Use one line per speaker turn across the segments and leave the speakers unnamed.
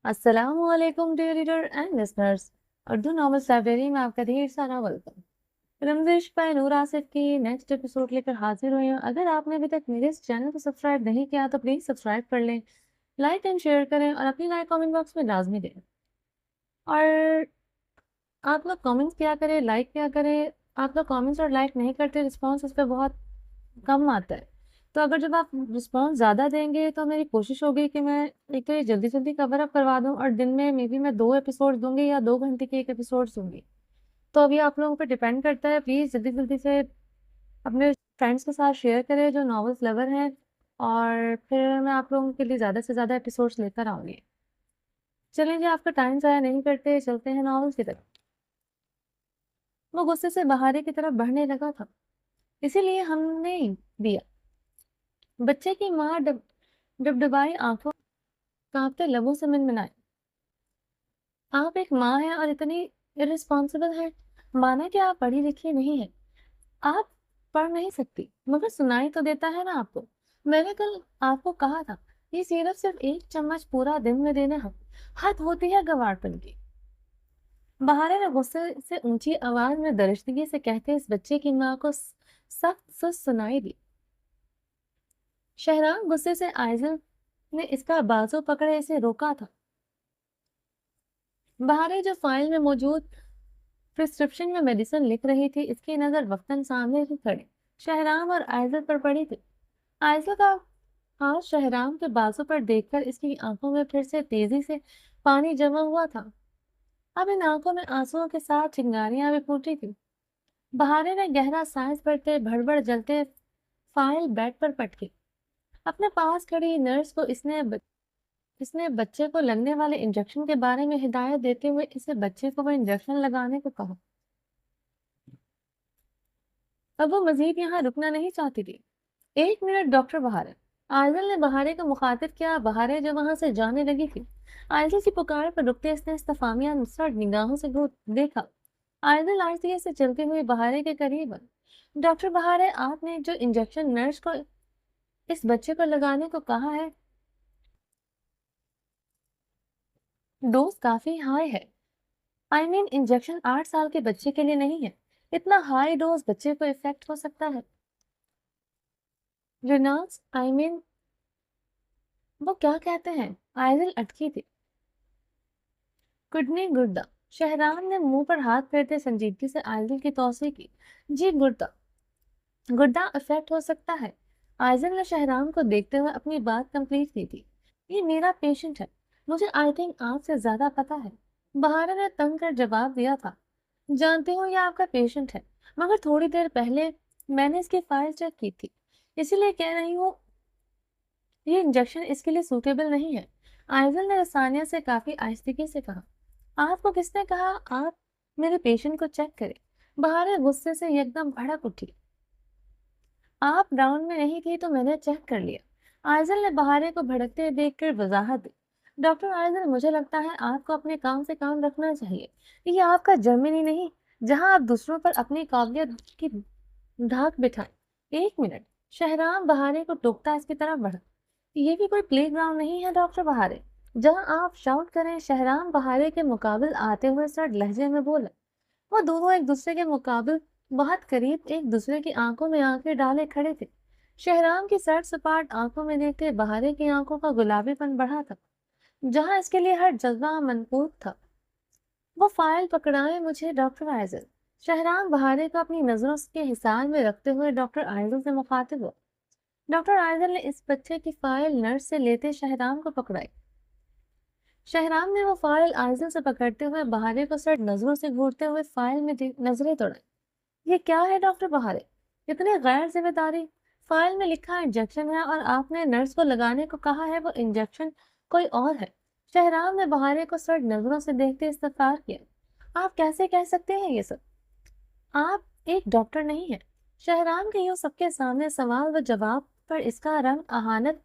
السلام علیکم dear reader and listeners, Urdu novels library میں آپ کا ڈھیر سارا ویلکم۔ رمزش پہ نور آصف کی نیکسٹ ایپیسوڈ لے کر حاضر ہوئی ہوں۔ اگر آپ نے ابھی تک میرے اس چینل کو سبسکرائب نہیں کیا تو پلیز سبسکرائب کر لیں، لائک اینڈ شیئر کریں اور اپنی رائے کامنٹ باکس میں لازمی دیں۔ اور آپ لوگ کامنٹس کیا کریں، لائک کیا کریں۔ آپ لوگ کامنٹس اور لائک نہیں کرتے، رسپانس اس پہ بہت کم آتا ہے، تو اگر جب آپ رسپانس زیادہ دیں گے تو میری کوشش ہوگی کہ میں ایک تو یہ جلدی جلدی کور اپ کروا دوں، اور دن میں میں 2 ایپیسوڈ دوں گی یا 2 گھنٹے کے ایک ایپیسوڈ دوں گی۔ تو ابھی آپ لوگوں پہ ڈیپینڈ کرتا ہے، پلیز جلدی جلدی سے اپنے فرینڈس کے ساتھ شیئر کریں جو ناولس لور ہیں، اور پھر میں آپ لوگوں کے لیے زیادہ سے زیادہ ایپیسوڈس لے کر آؤں گی۔ چلیں جی، آپ کا ٹائم ضائع نہیں کرتے، چلتے ہیں ناولس کی طرف۔ وہ غصے سے بہارے کی طرف بڑھنے لگا تھا، اسی لیے ہم نے دیا۔ بچے کی ماں ڈبڈبائی آنکھوں کانپتے لبوں سے منمنائے، آپ ایک ماں ہیں اور اتنی ارسپانسبل ہیں، مانا کہ آپ پڑھی لکھی نہیں ہیں، آپ پڑھ نہیں سکتی، مگر سنائی تو دیتا ہے نا آپ کو۔ میں نے کل آپ کو کہا تھا یہ سیرپ صرف 1 چمچ پورا دن میں دینا ہے، حد ہوتی ہے گوار پن کی۔ بہارے نے غصے سے اونچی آواز میں درشتگی سے کہتے اس بچے کی ماں کو سخت سست سنائی دی۔ شہرام غصے سے آئزل نے اس کا بازو پکڑے اسے روکا تھا۔ بہارے جو فائل میں موجود پرسکرپشن میں میڈیسن لکھ رہی تھی، اس کی نظر وقتاً سامنے ہی کھڑے شہرام اور آئزل پر پڑی تھی۔ آئزل کا ہاتھ شہرام کے بازو پر دیکھ کر اس کی آنکھوں میں پھر سے تیزی سے پانی جمع ہوا تھا، اب ان آنکھوں میں آنسوؤں کے ساتھ چنگاریاں بھی پھوٹی تھی۔ بہارے نے گہرا سانس بھرتے بھڑبڑ جلتے فائل بیڈ پر پٹکی۔ اپنے پاس کھڑی نرس کو اس نے بچے کو لگنے والے انجیکشن کے بارے میں ہدایت دیتے ہوئے اسے بچے کو وہ انجیکشن لگانے کو کہا۔ اب وہ مزید یہاں رکنا نہیں چاہتی تھی۔ 1 منٹ ڈاکٹر بہارے، آئزل نے بہارے کو مخاطب کیا۔ بہارے جو وہاں سے جانے لگی تھی، آئزل کی پکار پر رکتے اس نے استفہامیہ نگاہوں سے دیکھا۔ آئزل آہستگی سے چلتی ہوئی بہارے کے قریب آئی۔ ڈاکٹر بہارے، آپ نے جو انجیکشن نرس کو اس بچے کو لگانے کو کہا ہے، ڈوز کافی ہائی ہے۔ انجیکشن 8 سال کے بچے کے لیے نہیں ہے، اتنا ہائی ڈوز بچے کو افیکٹ ہو سکتا ہے۔ رینالز وہ کیا کہتے ہیں؟ آئزل اٹکی تھی۔ کڈنی گردہ، شہرام نے منہ پر ہاتھ پھیرتے سنجیدگی سے آئزل کی توصیح کی۔ جی گردہ افیکٹ ہو سکتا ہے۔ آئزل نے شہرام کو دیکھتے ہوئے اپنی بات کمپلیٹ کی تھی۔ یہ میرا پیشنٹ ہے، مجھے آئی تھنک آپ سے زیادہ پتا ہے، بہارے نے تنگ کر جواب دیا تھا۔ جانتی ہوں یہ آپ کا پیشنٹ ہے، مگر تھوڑی دیر پہلے میں نے اس کی فائل چیک کی تھی، اسی لیے کہہ رہی ہوں یہ انجیکشن اس کے لیے سوٹیبل نہیں ہے۔ آئزل نے رسانیہ سے کافی آہستگی سے کہا۔ آپ کو کس نے کہا آپ میرے پیشنٹ کو چیک کریں؟ بہارے غصے سے یکدم بھڑک اٹھی۔ آپ راؤنڈ میں نہیں تھی تو میں نے چیک کر لیا۔ آئزل نے بہارے کو بھڑکتے دیکھ کر وضاحت دی۔ ڈاکٹر آئزل، مجھے لگتا ہے آپ کو اپنے کام سے کام رکھنا چاہیے، یہ آپ کا جرمنی نہیں جہاں آپ دوسروں پر اپنی قابلیت کی دھاک بٹھائیں۔ 1 منٹ، شہرام بہارے کو ٹوکتا اس کی طرف بڑھا۔ یہ بھی کوئی پلے گراؤنڈ نہیں ہے ڈاکٹر بہارے جہاں آپ شاؤٹ کریں۔ شہرام بہارے کے مقابل آتے ہوئے سرد لہجے میں بولا۔ وہ دونوں ایک دوسرے کے مقابل بہت قریب ایک دوسرے کی آنکھوں میں آنکھیں ڈالے کھڑے تھے۔ شہرام کی سرد سپاٹ آنکھوں میں دیکھتے بہارے کی آنکھوں کا گلابی پن بڑھا تھا، جہاں اس کے لیے ہر جذبہ منقوط تھا۔ وہ فائل پکڑائے مجھے ڈاکٹر آئزل۔ شہرام بہارے کو اپنی نظروں کے حصار میں رکھتے ہوئے ڈاکٹر آئزل سے مخاطب ہوا۔ ڈاکٹر آئزل نے اس بچے کی فائل نرس سے لیتے شہرام کو پکڑائی۔ شہرام نے وہ فائل آئزل سے پکڑتے ہوئے بہارے کو سرد نظروں سے گھورتے ہوئے فائل میں نظریں دوڑائیں۔ یہ کیا ہے ڈاکٹر بہارے؟ اتنی غیر ذمہ داری! فائل میں لکھا انجیکشن ہے اور آپ نے نرس کو لگانے کو کہا ہے وہ انجیکشن کوئی اور ہے۔ شہرام نے بہارے کو سرد نظروں سے دیکھتے استفسار کیا۔ آپ کیسے کہہ سکتے ہیں یہ سب؟ آپ ایک ڈاکٹر نہیں ہیں۔ شہرام کے یوں سب کے سامنے سوال و جواب پر اس کا رنگ اہانت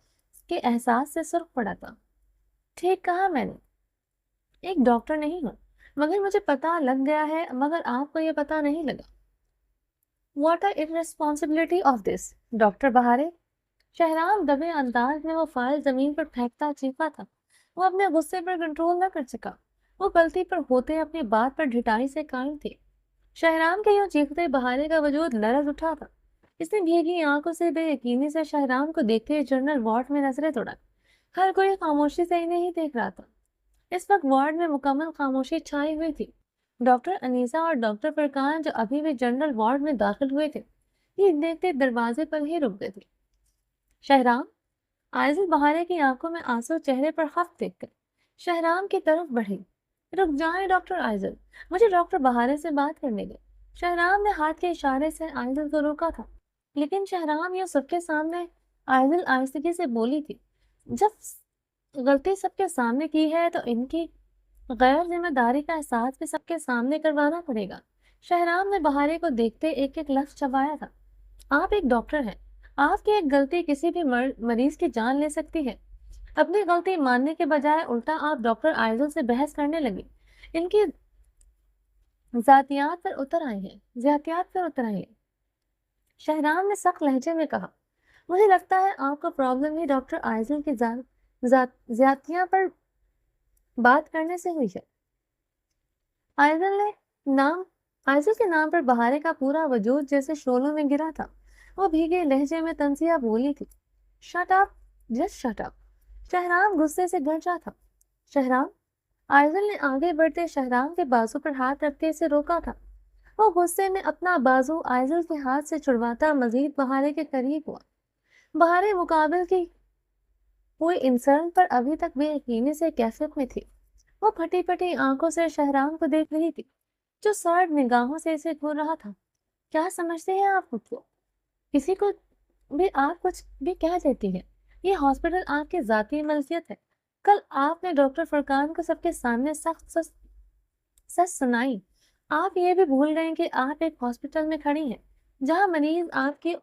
کے احساس سے سرخ پڑا تھا۔ ٹھیک کہا میں نے، ایک ڈاکٹر نہیں ہوں، مگر مجھے پتا لگ گیا ہے، مگر آپ کو یہ پتا نہیں لگا۔ What are irresponsibility of this doctor بہارے؟ شہرام دبے انداز میں وہ فائل زمین پر پھینکتا چیخا تھا۔ وہ اپنے غصے پر کنٹرول نہ کر سکا۔ وہ غلطی پر ہوتے اپنی بات پر ڈھٹائی سے قائم تھے۔ شہرام کے یوں چیختے بہارے کا وجود لرز اٹھا تھا۔ اس نے بھیگی آنکھوں سے بے یقینی سے شہرام کو دیکھتے جنرل وارڈ میں نظریں دوڑا۔ ہر کوئی خاموشی سے انہیں ہی دیکھ رہا تھا۔ اس وقت وارڈ میں مکمل خاموشی چھائی ہوئی تھی۔ ڈاکٹر انیسا اور ڈاکٹر فرقان جو ابھی بھی جنرل وارڈ میں داخل ہوئے تھے، یہ دیکھتے دروازے پر ہی رک گئے تھے۔ شہرام، عائزل بہارے کی آنکھوں میں آنسو چہرے پر خفت دیکھ کر شہرام کی طرف بڑھی۔ رک جائیں ڈاکٹر عائزل، مجھے ڈاکٹر بہارے سے بات کرنے دیں۔ شہرام نے ہاتھ کے اشارے سے عائزل کو روکا تھا، لیکن شہرام یہ سب کے سامنے عائزل آہستگی سے بولی تھی، جب غلطی سب کے سامنے کی ہے تو ان کی غیر ذمہ داری کا احساس بھی سب کے سامنے کروانا پڑے گا۔ شہرام نے بہارے کو دیکھتے ایک ایک لفظ چبایا تھا۔ آپ ایک ڈاکٹر ہیں، آپ کی ایک غلطی کسی بھی مریض کی جان لے سکتی ہے۔ اپنی غلطی ماننے کے بجائے الٹا آپ ڈاکٹر عائزل سے بحث کرنے لگے۔ ان کی ذاتیات پر اتر آئی ہیں۔ شہرام نے سخت لہجے میں کہا، مجھے لگتا ہے آپ کو پرابلم ہی ڈاکٹر عائزل کی ذاتیات پر بات کرنے سے ہوئی ہے۔ عائزل کے نام پر بہارے کا پورا وجود جیسے شعلوں میں گرا تھا۔ وہ بھیگے لہجے میں تنزیہ بولی تھی، shut up, just shut up. Shahram غصے سے گرجا تھا۔ شہرام، عائزل نے آگے بڑھتے شہرام کے بازو پر ہاتھ رکھتے اسے روکا تھا۔ وہ غصے میں اپنا بازو عائزل کے ہاتھ سے چھڑواتا مزید بہارے کے قریب ہوا۔ بہارے مقابل کی ہوئی انسان پر ابھی تک بے یقینی سے کیفیت میں تھی۔ وہ پھٹی پھٹی آنکھوں سے شہرام کو دیکھ رہی تھی، جو سرد نگاہوں سے اسے گھور رہا تھا۔ کیا سمجھتے ہیں آپ خود کو؟ کسی کو بھی آپ کچھ بھی کہہ دیتی ہے۔ یہ ہاسپٹل آپ کی ذاتی ملکیت ہے۔ کل آپ نے ڈاکٹر فرقان کو سب کے سامنے سخت سچ سنائی۔ آپ یہ بھی بھول گئے کہ آپ ایک ہاسپٹل میں کھڑی ہیں، جہاں مریض آپ کی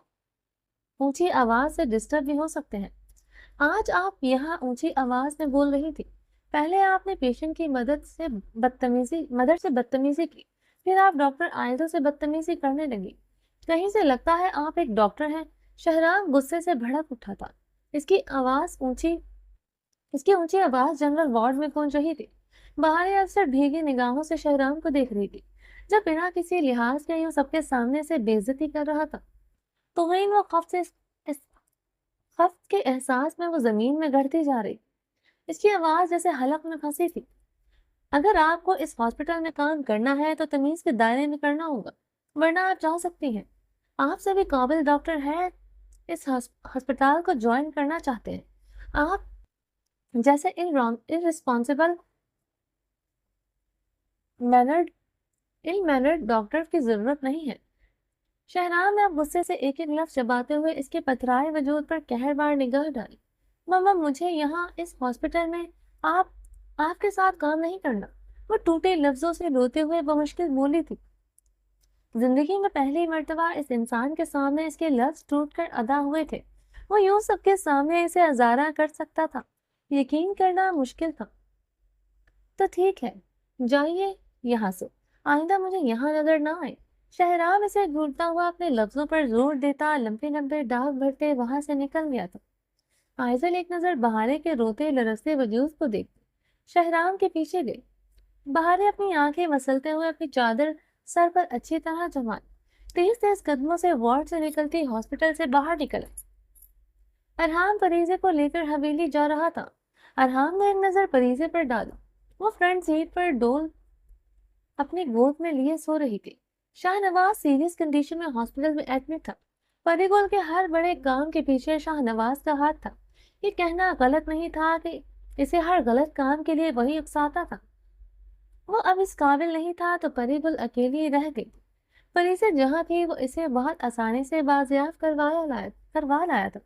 اونچی آواز سے ڈسٹرب بھی ہو سکتے ہیں۔ آج آپ یہاں اونچی آواز میں بول رہی تھی، پہلے آپ نے پیشنٹ کی مدد سے بدتمیزی کی، پھر آپ ڈاکٹر عائزل سے بدتمیزی کرنے لگی۔ کہیں سے لگتا ہے آپ ایک ڈاکٹر ہیں۔ شہرام غصے سے بھڑک اٹھا تھا۔ اس کی اونچی آواز جنرل وارڈ میں گونج رہی تھی۔ بہارے اکثر بھیگی نگاہوں سے شہرام کو دیکھ رہی تھی، جب بنا کسی لحاظ کے یوں سب کے سامنے سے بے عزتی کر رہا تھا۔ توہین و خفت کے احساس میں وہ زمین میں گڑتی جا رہی۔ اس کی آواز جیسے حلق میں پھنسی تھی۔ اگر آپ کو اس ہاسپٹل میں کام کرنا ہے تو تمیز کے دائرے میں کرنا ہوگا، ورنہ آپ جا سکتی ہیں۔ آپ سے بھی قابل ڈاکٹر ہے اس ہسپتال کو جوائن کرنا چاہتے ہیں۔ آپ جیسے irresponsible مینرڈ ڈاکٹر کی ضرورت نہیں ہے۔ شہرام نے اب غصے سے ایک ایک لفظ چباتے ہوئے اس کے پتھرائے وجود پر قہر بار نگاہ ڈالی۔ ماما، مجھے یہاں اس ہاسپٹل میں آپ کے ساتھ کام نہیں کرنا۔ وہ ٹوٹے لفظوں سے روتے ہوئے بمشکل بولی تھی۔ زندگی میں پہلی مرتبہ اس انسان کے سامنے اس کے لفظ ٹوٹ کر ادا ہوئے تھے۔ وہ یوں سب کے سامنے اسے ازارہ کر سکتا تھا، یقین کرنا مشکل تھا۔ تو ٹھیک ہے، جائیے یہاں سے، آئندہ مجھے یہاں نظر نہ آئے۔ شہرام اسے گھورتا ہوا اپنے لفظوں پر زور دیتا لمبے لمبے ڈاک بھرتے وہاں سے نکل گیا تھا۔ عائزل ایک نظر بہارے کے روتے لرزتے وجود کو دیکھتے شہرام کے پیچھے گئے۔ بہارے اپنی آنکھیں مسلتے ہوئے اپنی چادر سر پر اچھی طرح جمائے تیز تیز قدموں سے وارڈ سے نکلتی ہاسپٹل سے باہر نکل۔ ارحام فریضے کو لے کر حویلی جا رہا تھا۔ ارحام نے ایک نظر فریضے پر ڈالا۔ وہ فرنٹ سیٹ پر ڈول اپنی گود میں لیے سو رہی تھی۔ شاہ نواز سیریس کنڈیشن میں ہاسپٹل میں ایڈمٹ تھا۔ پری گل کے ہر بڑے کام کے پیچھے شاہ نواز کا ہاتھ تھا۔ یہ کہنا غلط نہیں تھا کہ اسے ہر غلط کام کے لیے وہی اکساتا تھا۔ وہ اب اس قابل نہیں تھا تو پری گل اکیلی رہ گئی۔ پری سے جہاں تھی وہ اسے بہت آسانی سے بازیافت کروا لایا تھا،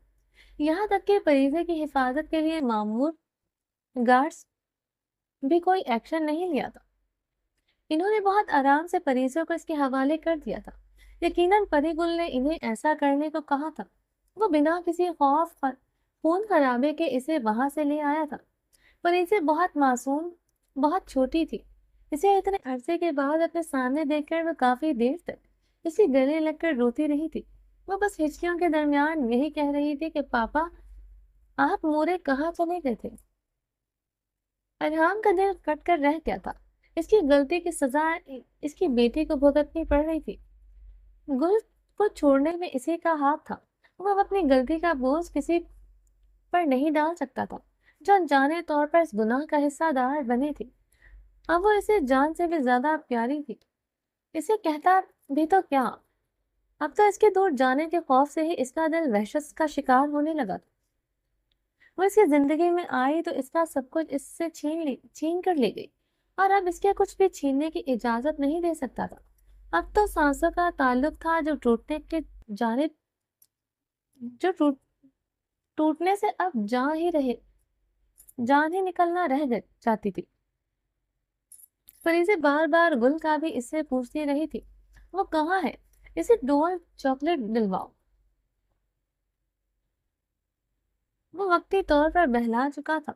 یہاں تک کہ پریزے کی حفاظت کے لیے معمور گارڈز بھی کوئی ایکشن نہیں لیا تھا۔ انہوں نے بہت آرام سے پریزوں کو اس کے حوالے کر دیا تھا۔ یقیناً پری گل نے انہیں ایسا کرنے کو کہا تھا۔ وہ بنا کسی خون خرابے کے اسے وہاں سے لے آیا تھا۔ پریزے بہت معصوم، بہت چھوٹی تھی۔ اسے اتنے عرصے کے بعد اپنے سامنے دیکھ کر وہ کافی دیر تک اسی گلے لگ کر روتی رہی تھی۔ وہ بس ہچکیوں کے درمیان یہی کہہ رہی تھی کہ پاپا، آپ مورے کہاں چلے گئے تھے؟ ارحام کا دل کٹ کر رہ گیا تھا۔ اس کی غلطی کی سزا اس کی بیٹی کو بھگتنی پڑ رہی تھی۔ گل کو چھوڑنے میں اسی کا ہاتھ تھا۔ وہ اب اپنی غلطی کا بوجھ کسی پر نہیں ڈال سکتا تھا جو انجانے طور پر اس گناہ کا حصہ دار بنی تھی۔ اب وہ اسے جان سے بھی زیادہ پیاری تھی۔ اسے کہتا بھی تو کیا، اب تو اس کے دور جانے کے خوف سے ہی اس کا دل وحشت کا شکار ہونے لگا تھا۔ وہ اس کی زندگی میں آئی تو اس کا سب کچھ اس سے چھین کر لے گئی، اور اب اس کے کچھ بھی چھیننے کی اجازت نہیں دے سکتا تھا۔ اب تو سانسوں کا تعلق تھا جو جو ٹوٹنے سے اب جان ہی نکلنا جاتی تھی۔ فریزے بار بار گل کا بھی اس سے پوچھتی رہی تھی، وہ کہاں ہے، اسے ڈول چاکلیٹ دلواؤ۔ وہ وقتی طور پر بہلا چکا تھا،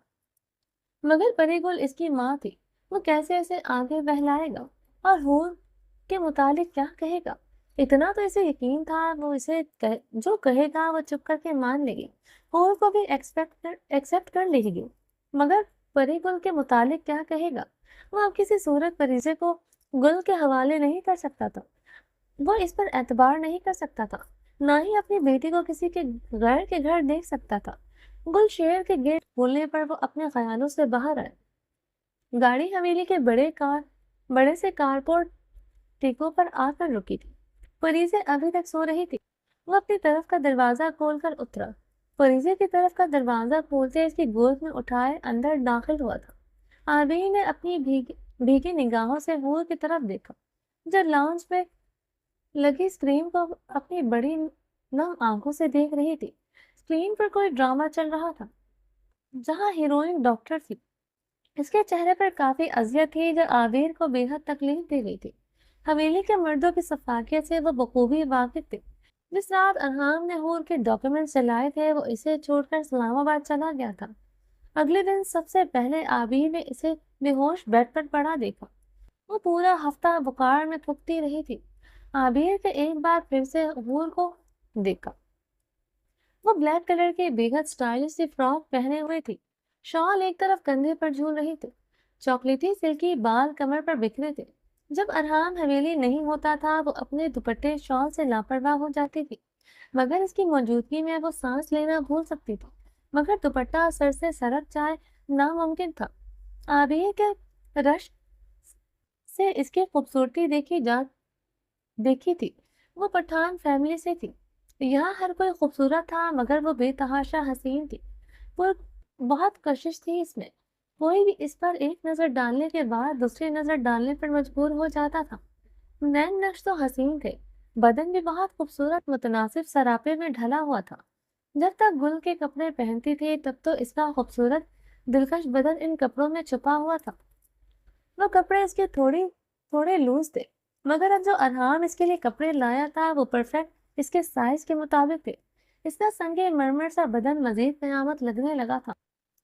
مگر پری گل اس کی ماں تھی، وہ کیسے اسے آگے بہلائے گا اور ہور کے متعلق کیا کہے گا؟ اتنا تو اسے یقین تھا وہ اسے جو کہے گا وہ چپ کر کے مان لے گی، ہور کو بھی ایکسپٹ کر لے گی، مگر پری گل کے متعلق کیا کہے گا؟ وہ اب کسی صورت فریزے کو گل کے حوالے نہیں کر سکتا تھا، وہ اس پر اعتبار نہیں کر سکتا تھا، نہ ہی اپنی بیٹی کو کسی کے غیر کے گھر دیکھ سکتا تھا۔ گل شہر کے گیٹ کھولنے پر وہ اپنے خیالوں سے باہر آئے۔ گاڑی حویلی کے بڑے سے کارپورٹ ٹیکوں پر آ کر رکی تھی۔ فریزے ابھی تک سو رہی تھی۔ وہ اپنی طرف کا دروازہ کھول کر اترا، فریزے کی طرف کا دروازہ کھولتے اس کی گود میں اٹھائے اندر داخل ہوا تھا۔ آبی نے اپنی بھیگی نگاہوں سے ہور کی طرف دیکھا جو لاؤنج پہ لگی اسکرین کو اپنی بڑی نم آنکھوں سے دیکھ رہی تھی۔ اسکرین پر کوئی ڈرامہ چل رہا تھا جہاں ہیروئن ڈاکٹر تھی۔ اس کے چہرے پر کافی اذیت تھی جو عابر کو بے حد تکلیف دے گئی تھی۔ حویلی کے مردوں کی سفاکیت سے وہ بخوبی واقف تھے۔ جس رات ارحام نے ہور کے ڈاکیومنٹس چلائے تھے وہ اسے چھوڑ کر اسلام آباد چلا گیا تھا۔ اگلے دن سب سے پہلے عابر نے اسے بے ہوش بیڈ پر پڑا دیکھا۔ وہ پورا ہفتہ بخار میں تھکتی رہی تھی۔ عابر کے ایک بار پھر سے ہور کو دیکھا۔ وہ بلیک کلر کی بے حد اسٹائلش سی فراک پہنے ہوئے تھی، شال ایک طرف کندھے پر جھول رہی تھی، چاکلیٹی سلکی بال کمر پر بکھرے تھے۔ جب ارحام حویلی نہیں ہوتا تھا وہ اپنے دوپٹے شال سے لاپرواہ ہو جاتی تھی، مگر اس کی موجودگی میں وہ سانس لینا بھول سکتی تھی، مگر دوپٹہ سر سے سرک جائے ناممکن تھا۔ عابر کے رشک سے اس کی خوبصورتی دیکھی تھی۔ وہ پٹھان فیملی سے تھی، یہاں ہر کوئی خوبصورت تھا مگر وہ بے تحاشا حسین تھی۔ وہ بہت کشش تھی اس میں، کوئی بھی اس پر ایک نظر ڈالنے کے بعد دوسری نظر ڈالنے پر مجبور ہو جاتا تھا۔ نین نقش تو حسین تھے، بدن بھی بہت خوبصورت متناسب سراپے میں ڈھلا ہوا تھا۔ جب تک گل کے کپڑے پہنتی تھی تب تو اس کا خوبصورت دلکش بدن ان کپڑوں میں چھپا ہوا تھا۔ وہ کپڑے اس کے تھوڑے لوز تھے، مگر اب جو ارحام اس کے لیے کپڑے لایا تھا وہ پرفیکٹ اس کے سائز کے مطابق تھے۔ اس کا سنگے مرمر سا بدن مزید قیامت لگنے لگا تھا۔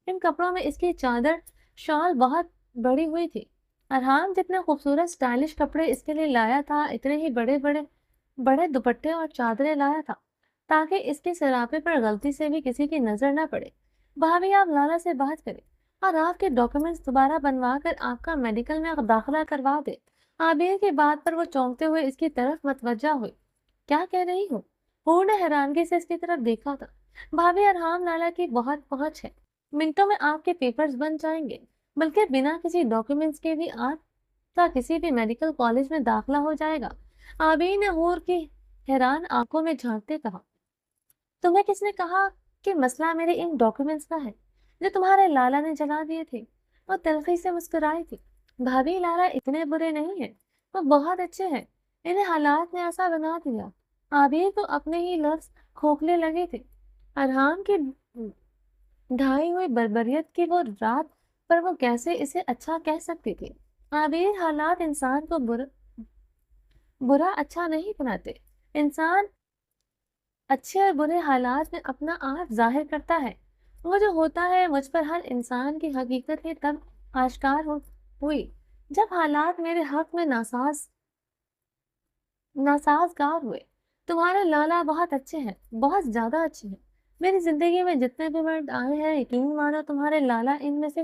ان کپڑوں میں اس کی چادر شال بہت بڑی ہوئی تھی۔ ارحام جتنے خوبصورت اسٹائلش کپڑے اس کے لیے لایا تھا اتنے ہی بڑے دوپٹے اور چادریں لایا تھا تاکہ اس کے سراپے پر غلطی سے بھی کسی کی نظر نہ پڑے۔ بھابھی آپ لالا سے بات کریں اور آپ کے ڈاکیومنٹس دوبارہ بنوا کر آپ کا میڈیکل میں داخلہ کروا دے۔ عابر کی بات پر وہ چونکتے ہوئے اس کی طرف متوجہ ہوئی۔ کیا کہہ رہی ہوں؟ ہور نے حیرانگی سے اس کی طرف دیکھا تھا۔ بھابھی ارحام لالا کی بہت پہنچ ہے، منٹوں میں آپ کے پیپرز بن جائیں گے، بلکہ بنا کسی ڈاکیومنٹس کے بھی آپ کا کسی بھی میڈیکل کالج میں داخلہ ہو جائے گا۔ عابر نے ہور کی حیران آنکھوں میں جھانکتے کہا، تمہیں کس نے کہا کہ مسئلہ میرے ان ڈاکیومنٹس کا ہے جو تمہارے لالا نے جلا دیے تھے؟ وہ تلخی سے مسکرائی تھی۔ بھابھی لالا اتنے برے نہیں ہیں، وہ بہت اچھے ہیں، انہیں حالات نے ایسا بنا دیا۔ عابر کو اپنے ہی لفظ کھوکھلے لگے تھے۔ ارحام کی ڈھائی ہوئی بربریت کی وہ رات پر وہ کیسے اسے اچھا کہہ سکتی تھی؟ عابر حالات انسان کو برا اچھا نہیں بناتے، انسان اچھے اور برے حالات میں اپنا آپ ظاہر کرتا ہے۔ وہ جو ہوتا ہے مجھ پر ہر انسان کی حقیقت ہی تب آشکار ہوئی جب حالات میرے حق میں ناسازگار ہوئے۔ تمہارے لالا بہت اچھے ہیں، بہت زیادہ اچھے ہیں۔ میری زندگی میں جتنے بھی مرد آئے ہیں یقین مانو تمہارے لالا ان میں سے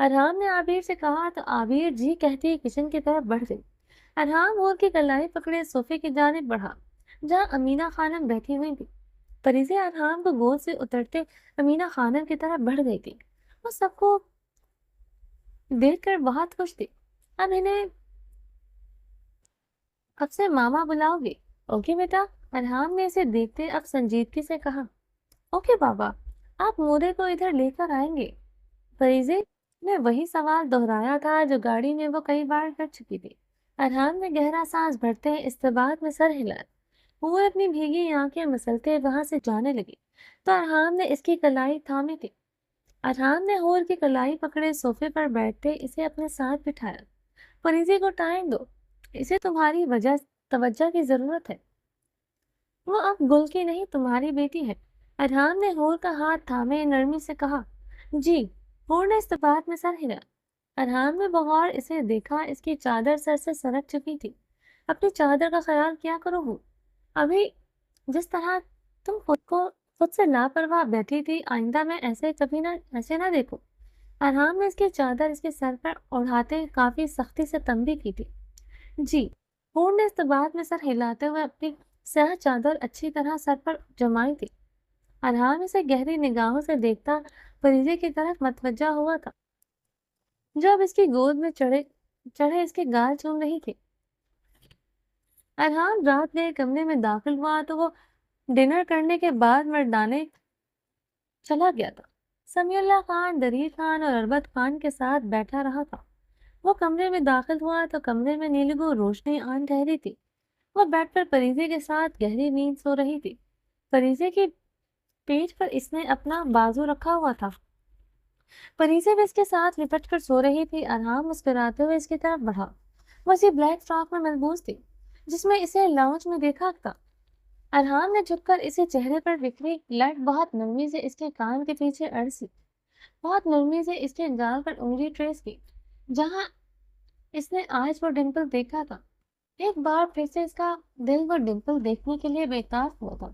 ارحام نے عابر سے کہا تو عابر جی کہتی کچن کی طرف بڑھ گئی۔ ارحام ہور کی کلائی پکڑے صوفے کی جانب بڑھا جہاں امینا خانم بیٹھی ہوئی تھی۔ پریزیں ارحام کو گود سے اترتے امینا خانم کی طرف بڑھ گئی تھی۔ وہ سب کو دیکھ کر بہت خوش تھی۔ اب انہیں اب سے ماما بلاؤ گے؟ اوکے بیٹا، ارحام نے اسے دیکھتے اب سنجیدگی سے کہا۔ اوکے بابا، آپ مورے کو ادھر لے کر آئیں گے؟ فریزے نے وہی سوال دہرایا تھا جو گاڑی میں وہ کئی بار کر چکی تھی۔ ارحام نے گہرا سانس بھرتے استباق میں سر ہلایا۔ وہ اپنی بھیگی آنکھیں مسلتے وہاں سے جانے لگی تو ارحام نے اس کی کلائی تھامی تھی۔ ارحام نے ہور کی کلائی پکڑے صوفے پر بیٹھتے اسے اپنے ساتھ بٹھایا۔ فریزے کو ٹائم دو، اسے تمہاری توجہ کی ضرورت ہے۔ وہ اب گل کی نہیں تمہاری بیٹی ہے۔ ارحام نے ہور کا ہاتھ تھامے نرمی سے کہا۔ جی، ہور نے استفاد میں سر ہلا۔ ارحام نے بغور اسے دیکھا، اس کی چادر سر سے سرک چکی تھی۔ اپنی چادر کا خیال کیا کرو ہو، ابھی جس طرح تم خود سے لاپرواہ بیٹھی تھی آئندہ میں ایسے نہ دیکھو۔ ارحام نے اس کی چادر اس کے سر پر اڑاتے کافی سختی سے تنبیہ کی تھی۔ جی، ہور نے استباق میں سر ہلاتے ہوئے اپنی سیاہ چادر اچھی طرح سر پر جمائی تھی۔ ارحام اسے گہری نگاہوں سے دیکھتا فریزے کی طرف متوجہ ہوا تھا جو اب اس کی گود میں چڑھے اس کے گال چوم رہی تھی۔ ارحام رات گئے کمرے میں داخل ہوا تو وہ ڈنر کرنے کے بعد مردانے چلا گیا تھا۔ سمیع اللہ خان، دریر خان اور اربت خان کے ساتھ بیٹھا رہا تھا۔ وہ کمرے میں داخل ہوا تو کمرے میں نیلگو روشنی آن ٹھہری تھی۔ وہ بیڈ پر فریزے کے ساتھ گہری نیند سو رہی تھی۔ فریزے کی پیٹھ پر اس نے اپنا بازو رکھا ہوا تھا۔ فریزے بھی اس کے ساتھ لپٹ کر سو رہی تھی۔ ارحام مسکراتے ہوئے اس کی طرف بڑھا۔ وہ اسی بلیک فراک میں ملبوس تھی جس میں اسے لاؤنج میں دیکھا تھا۔ ارحام نے جھک کر اسے چہرے پر بکھری لٹ بہت نرمی سے اس کے کان کے پیچھے اڑسی، بہت نرمی سے اس کے گال پر انگلی ٹریس کی جہاں اس نے آج وہ ڈمپل دیکھا تھا۔ ایک بار پھر سے اس کا دل وہ ڈمپل دیکھنے کے لیے بیتاب ہوا تھا۔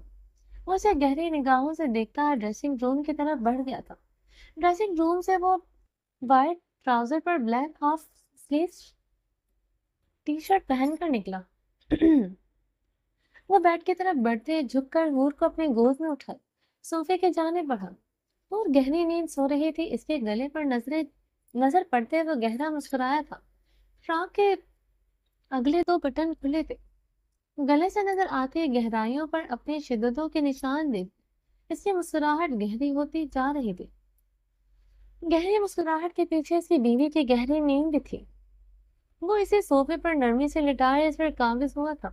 وہ اسے گہری نگاہوں سے دیکھتا ڈریسنگ روم کی طرف بڑھ گیا تھا۔ ڈریسنگ روم سے وہ وائٹ ٹراؤزر پر black half sleeves T shirt پہن کر نکلا۔ وہ بیڈ کی طرف بڑھتے جھک کر ہور کو اپنے گود میں اٹھائے صوفے کے جانب بڑھا۔ ہور گہری نیند سو رہی تھی۔ اس کے گلے پر نظر پڑتے وہ گہرا مسکرایا تھا۔ فراک کے اگلے دو بٹن کھلے تھے۔ گلے سے نظر آتی گہرائیوں پر اپنی شدتوں کے نشان دے اس کی مسکراہٹ گہری ہوتی جا رہی تھی۔ گہری مسکراہٹ کے پیچھے اس کی بیوی کی گہری نیند تھی۔ وہ اسے صوفے پر نرمی سے لٹائے اس پر قابض ہوا تھا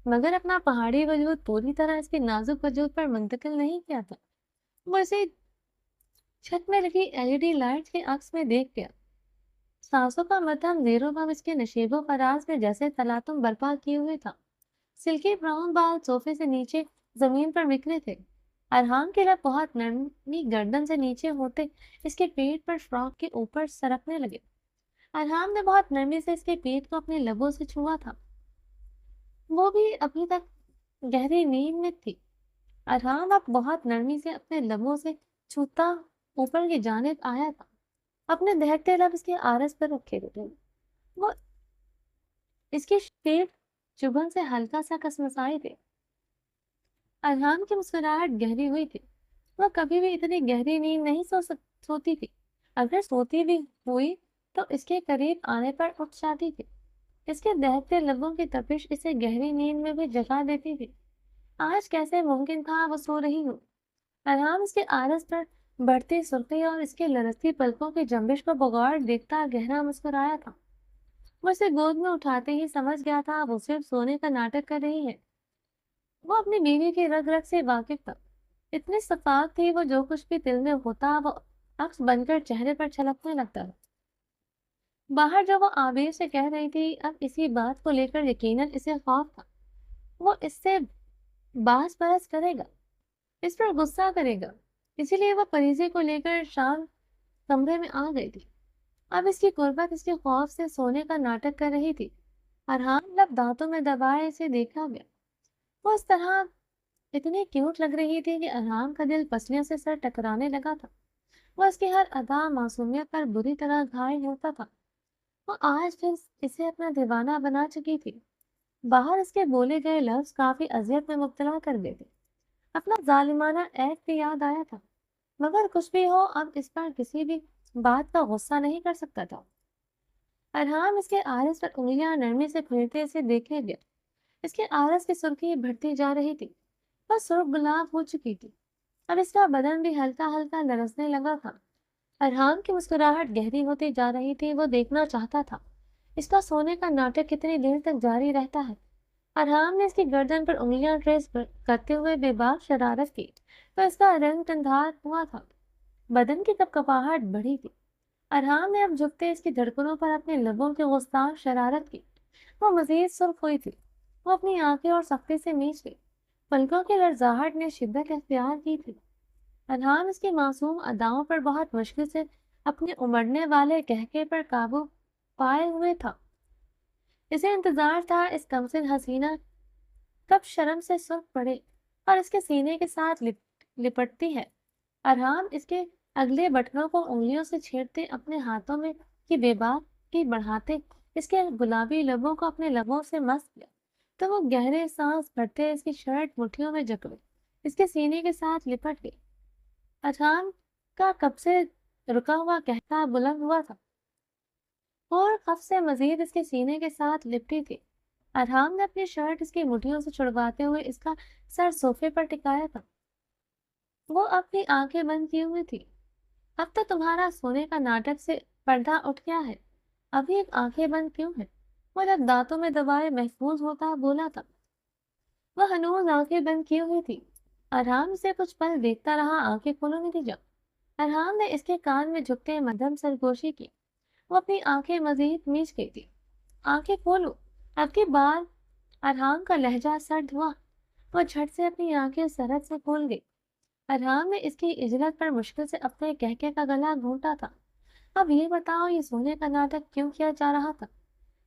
مگر اپنا پہاڑی وجود پوری طرح اس کے نازک وجود پر منتقل نہیں کیا تھا۔ وہ اسے چھت میں لگی LED لائٹ کے عکس میں دیکھ گیا۔ سانسوں کا مدھم زیر و بم اس کے نشیب و فراز میں جیسے تلاطم برپا کیے ہوئے تھا۔ سلکی براؤن بال صوفے سے نیچے زمین پر بکھرے تھے۔ ارحام کے لب بہت نرمی گردن سے نیچے ہوتے اس کے پیٹ پر فراک کے اوپر سرکنے لگے۔ ارحام نے بہت نرمی سے اس کے پیٹ کو اپنے لبوں سے چھوا تھا۔ وہ بھی ابھی تک گہری نیند میں تھی۔ ارحام اب بہت نرمی سے اپنے لبوں سے چھوتا اوپر کی جانب آیا تھا۔ اپنے دہکتے لب اس کے آرس پر رکھے تھے۔ وہ اس کی پیٹ چبھن سے ہلکا سا کسمسائے تھے۔ ارحام کی مسکراہٹ گہری ہوئی تھی۔ وہ کبھی بھی اتنی گہری نیند نہیں سوتی تھی۔ اگر سوتی بھی ہوئی تو اس کے قریب آنے پر اٹھ جاتی تھی۔ اس کے دہکتے لبوں کی تپش اسے گہری نیند میں بھی جگا دیتی تھی۔ آج کیسے ممکن تھا وہ سو رہی ہو؟ ارحام اس کے آرس پر بڑھتی سرخی اور اس کے لرزتی پلکوں کی جنبش کو بغور دیکھتا گہرا مسکرایا تھا۔ وہ اسے گود میں اٹھاتے ہی سمجھ گیا تھا وہ صرف سونے کا ناٹک کر رہی ہے۔ وہ اپنی بیوی کی رگ رگ سے واقف تھا۔ اتنی صفاق تھی وہ جو کچھ بھی دل میں ہوتا وہ عکس بن کر چہرے پر چھلکنے لگتا تھا۔ باہر جو وہ عابر سے کہہ رہی تھی اب اسی بات کو لے کر یقیناً اسے خوف تھا۔ وہ اس سے باس برس کرے گا، اس پر غصہ کرے گا، اسی لیے وہ فریزے کو لے کر شام کمرے میں آ گئی تھی۔ اب اس کی قربت اس کے خوف سے سونے کا ناٹک کر رہی تھی۔ ارحام لب دانتوں میں دبائے اسے دیکھا گیا۔ وہ اس طرح اتنی کیوٹ لگ رہی تھی کہ ارحام کا دل پسلیوں سے سر ٹکرانے لگا تھا۔ وہ اس کی ہر ادا معصومیت پر بری طرح گھائل ہوتا تھا۔ وہ آج پھر اسے اپنا دیوانہ بنا چکی تھی۔ باہر اس کے بولے گئے لفظ کافی اذیت میں مبتلا کر دیتے۔ اپنا ظالمانہ عہد بھی یاد آیا تھا، مگر کچھ بھی ہو اب اس پر کسی بھی بات کا غصہ نہیں کر سکتا تھا۔ ارحام اس کے آرس پر انگلیاں نرمی سے پھیرتے اسے دیکھنے گیا۔ اس کے آرس کی سرخی بڑھتی جا رہی تھی، وہ سرخ گلاب ہو چکی تھی۔ اب اس کا بدن بھی ہلکا ہلکا لرزنے لگا تھا۔ ارحام کی مسکراہٹ گہری ہوتی جا رہی تھی، وہ دیکھنا چاہتا تھا اس کا سونے کا ناٹک کتنی دیر تک جاری رہتا ہے۔ ارحام نے اس کی گردن پر انگلیاں ٹریس کرتے ہوئے بے باک شرارت کی تو اس کا رنگ ٹنڈار ہوا تھا، بدن کی کپکپاہٹ بڑھی تھی۔ ارحام نے اب جھکتے اس کی دھڑکنوں پر اپنے لبوں کی گستاخ شرارت کی۔ وہ مزید سرخ ہوئی تھی، وہ اپنی آنکھیں اور سختی سے میچ گئی، پلکوں کی لرزاہٹ نے شدت اختیار کی تھی۔ ارحام اس کی معصوم اداؤں پر بہت مشکل سے اپنے امڑنے والے قہقہے پر قابو پائے ہوئے تھا۔ اسے انتظار تھا اس کمسن حسینہ کب شرم سے سرخ پڑے اور اس کے سینے کے ساتھ لپٹتی ہے۔ ارحام اس کے اگلے بٹنوں کو انگلیوں سے چھیڑتے اپنے ہاتھوں میں کی بے باک کی بڑھاتے اس کے گلابی لبوں کو اپنے لبوں سے مس کیا تو وہ گہرے سانس بھرتے اس کی شرٹ مٹھیوں میں جکڑے اس کے سینے کے ساتھ لپٹ گئی۔ ارحام کا کب سے رکا ہوا قہقہا بلند ہوا تھا اور خف سے مزید اس کے سینے کے ساتھ لپٹی تھی۔ ارحام نے اپنی شرٹ اس کی مٹھیوں سے چھڑواتے ہوئے اس کا سر صوفے پر ٹکایا تھا۔ وہ اپنی آنکھیں بند کیے ہوئے تھی۔ اب تو تمہارا سونے کا ناٹک سے پردہ اٹھ گیا ہے، ابھی ایک آنکھیں بند کیوں ہے؟ وہ جب دانتوں میں دبائے محفوظ ہوتا بولا تھا۔ وہ ہنوز آنکھیں بند کی ہوئی تھی۔ ارحام سے کچھ پل دیکھتا رہا، آنکھیں کھولو نتیجہ۔ ارحام نے اس کے کان میں جھکتے مدھم سرگوشی کی۔ وہ اپنی آنکھیں مزید میچ گئی تھی۔ آنکھیں کھولو، اب کی بار ارحام کا لہجہ سرد ہوا۔ وہ جھٹ سے اپنی آنکھیں سرد سے کھول گئی۔ ارحام نے اس کی اجلت پر مشکل سے اپنے کہکے کا گلا گھونٹا تھا۔ اب یہ بتاؤ یہ سونے کا ناٹک کیوں کیا جا رہا تھا؟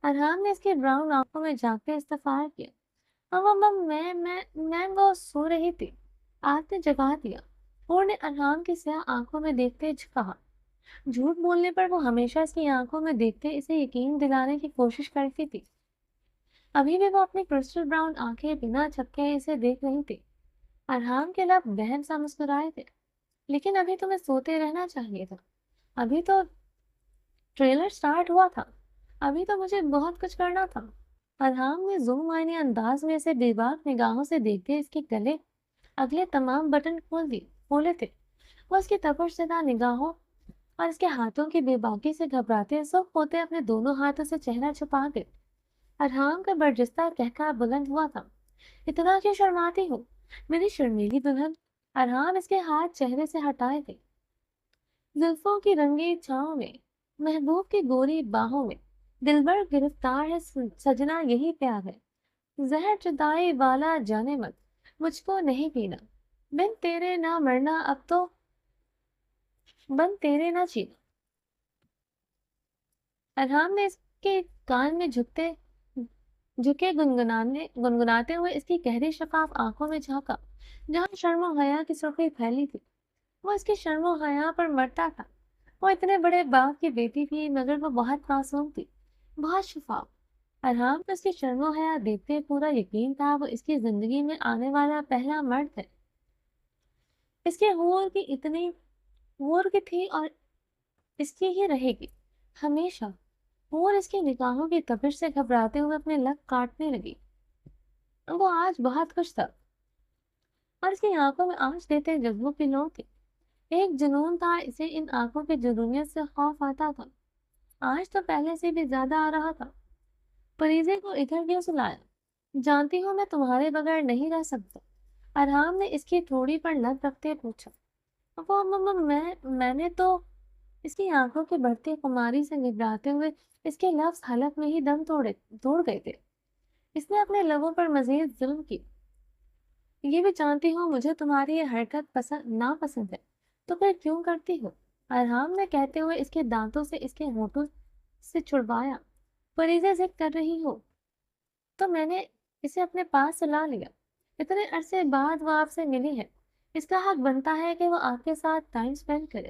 ارحام نے اس کی براؤن آنکھوں میں جھانکتے استفسار کیا۔ میں وہ سو رہی تھی، آپ نے جگا دیا۔ اور نے ارحام کی سیاہ آنکھوں میں دیکھتے کہا۔ جھوٹ بولنے پر وہ ہمیشہ اس کی آنکھوں میں دیکھتے اسے یقین دلانے کی کوشش کرتی تھی۔ ابھی بھی وہ اپنی کرسٹل براؤن آنکھیں بنا جھپکے اسے دیکھ رہی تھی۔ ارحام کے لب بہم سا مسکرائے تھے۔ لیکن ابھی تمہیں سوتے رہنا چاہیے تھا، ابھی تو ٹریلر سٹارٹ ہوا تھا، ابھی تو مجھے بہت کچھ کرنا تھا۔ ارحام نے زوم آئینی انداز میں اسے بے باک نگاہوں سے دیکھتے اس کے گلے اگلے تمام بٹن کھولے تھے۔ وہ اس کی تپش زدہ نگاہوں اور اس کے ہاتھوں کی بے باکی سے گھبراتے سرخ ہوتے اپنے دونوں ہاتھوں سے چہرہ چھپا گئے۔ ارحام کا برجستہ قہقہا بلند ہوا تھا۔ اتنا کیوں شرماتی ہو میری شرمیلی دلہن؟ ارحام اس کے ہاتھ چہرے سے ہٹائے تھے۔ زلفوں کی رنگی چھاؤں میں، محبوب کی گوری باہوں میں، دلبر گرفتار ہے سجنا یہی پیار ہے، زہر جدائی والا جانے مت مجھ کو نہیں پینا، بن تیرے نہ مرنا اب تو بن تیرے نہ جینا۔ ارحام نے اس کے کان میں جھکے گنگناتے ہوئے اس کی گہری شفاف آنکھوں میں جھانکا جہاں شرم و حیا کی سرخی پھیلی تھی۔ وہ اس کی شرم و حیا پر مرتا تھا۔ وہ اتنے بڑے باپ کی بیٹی تھی مگر وہ بہت معصوم تھی، بہت شفاف۔ ارحام کو اس کی شرم و حیا دیکھتے پورا یقین تھا وہ اس کی زندگی میں آنے والا پہلا مرد ہے۔ اس کے حور کی اتنی حور کی تھی اور اس کی ہی رہے گی ہمیشہ۔ حور اس کی نگاہوں کی تپش سے گھبراتے ہوئے اپنے لب کاٹنے لگی۔ وہ آج بہت خوش تھا اور اس کی آنکھوں میں آنچ دیتے جذبوں کی لو تھی۔ ایک جنون تھا، اسے ان آنکھوں کی جنونیت سے خوف آتا تھا۔ آج تو پہلے سے بھی زیادہ آ رہا تھا۔ پریزے کو ادھر کیوں سلایا؟ جانتی ہوں میں تمہارے بغیر نہیں رہ سکتا۔ ارحام نے اس کی تھوڑی پر لب رکھتے پوچھا۔ میں نے تو اس کی آنکھوں کی بڑھتی خماری سے گھبراتے ہوئے اس کے لفظ حلق میں ہی دم توڑ گئے تھے۔ اس نے اپنے لبوں پر مزید ظلم کی۔ یہ بھی جانتی ہوں مجھے تمہاری یہ حرکت ناپسند ہے، تو پھر کیوں کرتی ہو؟ ارحام نے کہتے ہوئے اس کے دانتوں سے اس کے ہونٹوں سے چھڑوایا۔ پریزے ضد کر رہی ہو تو میں نے اسے اپنے پاس سلا لیا۔ اتنے عرصے بعد وہ آپ سے ملی ہے، اس کا حق بنتا ہے کہ وہ آپ کے ساتھ ٹائم سپینڈ کرے۔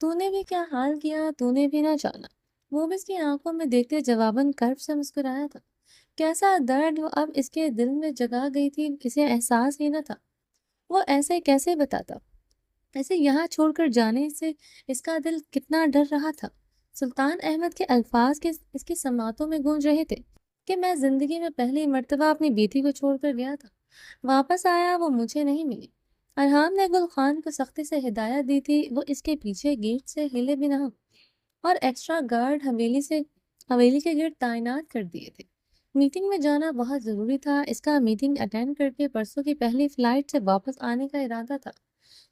تو نے بھی کیا حال کیا، تو نے بھی نہ جانا۔ وہ بھی اس کی آنکھوں میں دیکھتے جواباً کرب سے مسکرایا تھا۔ کیسا درد وہ اب اس کے دل میں جگا گئی تھی، اسے احساس ہی نہ تھا۔ وہ ایسے کیسے بتاتا؟ ایسے یہاں چھوڑ کر جانے سے اس کا دل کتنا ڈر رہا تھا۔ سلطان احمد کے الفاظ کے اس کی سماعتوں میں گونج رہے تھے کہ میں زندگی میں پہلی مرتبہ اپنی بیٹی کو چھوڑ کر گیا تھا، واپس آیا وہ مجھے نہیں ملی۔ ارحام نے گل خان کو سختی سے ہدایت دی تھی وہ اس کے پیچھے گیٹ سے ہلے بھی نہ، اور ایکسٹرا گارڈ حویلی کے گرد تعینات کر دیے تھے۔ میٹنگ میں جانا بہت ضروری تھا، اس کا میٹنگ اٹینڈ کر کے پرسوں کی پہلی فلائٹ سے واپس آنے کا ارادہ تھا۔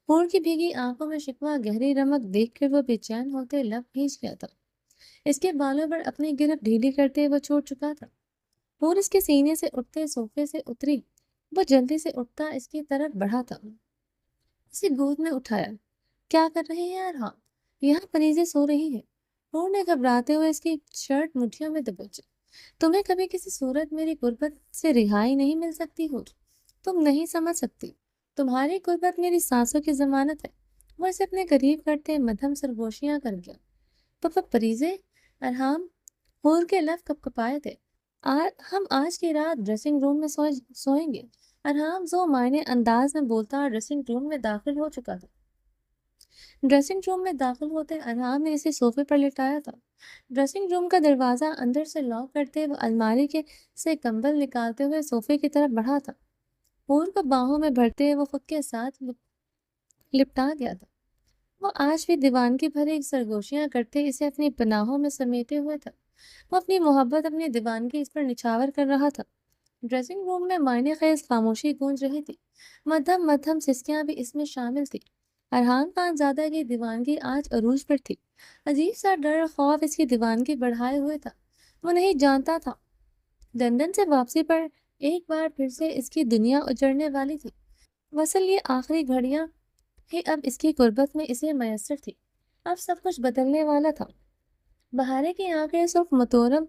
پور کی بھیگی آنکھوں میں شکوہ گہری رمق دیکھ کر وہ بے چین ہوتے لب بھیج گیا تھا۔ اس کے بالوں پر اپنی گرفت ڈھیلی کرتے وہ چھوڑ چکا تھا۔ پور اس کے سینے سے اٹھتے صوفے سے اتری، وہ جلدی سے اٹھتا اس کی طرف بڑھا تھا، اسے گود میں اٹھایا۔ کیا کر رہے ہیں ارحام؟ یہاں پریزیں سو رہی ہیں۔ پور نے گھبراتے ہوئے اس کی شرٹ مٹھیوں میں دبوچی۔ تمہیں کبھی کسی صورت میری غربت سے رہائی نہیں مل سکتی ہو، تم نہیں سمجھ سکتی۔ تمہاری غربت میری سانسوں کی ضمانت ہے۔ وہ اسے اپنے قریب کرتے مدھم سرگوشیاں کر گیا۔ پپا پریزے؟ ارحام پور کے لب کپکپائے تھے۔ ہم آج کی رات ڈریسنگ روم میں سوئیں گے۔ ارحام ذو معنی انداز میں بولتا ڈریسنگ روم میں داخل ہو چکا تھا۔ ڈریسنگ روم میں داخل ہوتے ارحام نے اسے صوفے پر لٹایا تھا۔ ڈریسنگ روم کا دروازہ اندر سے لاک کرتے وہ الماری سے کمبل نکالتے ہوئے صوفے کی طرف بڑھا تھا۔ پور کو باہوں میں بھرتے وہ خود کے ساتھ لپٹا گیا تھا۔ وہ آج بھی دیوانگی بھری سرگوشیاں کرتے اسے اپنی پناہوں میں سمیٹے ہوئے تھا۔ وہ اپنی محبت اپنی دیوانگی اس پر نچھاور کر رہا تھا۔ ڈریسنگ روم میں معنی خیز خاموشی گونج رہی تھی، مدھم مدھم سسکیاں بھی اس میں شامل تھی۔ ارحان خان زادہ کی دیوانگی آج عروج پر تھی۔ عجیب سا ڈر خوف اس کی دیوانگی بڑھائے ہوئے تھا۔ وہ نہیں جانتا تھا لندن سے واپسی پر ایک بار پھر سے اس کی دنیا اجڑنے والی تھی۔ وصل یہ آخری گھڑیاں ہی اب اس کی غربت میں اسے میسر تھی۔ اب سب کچھ بدلنے والا تھا۔ بہارے کی آنکھیں سرخ متورم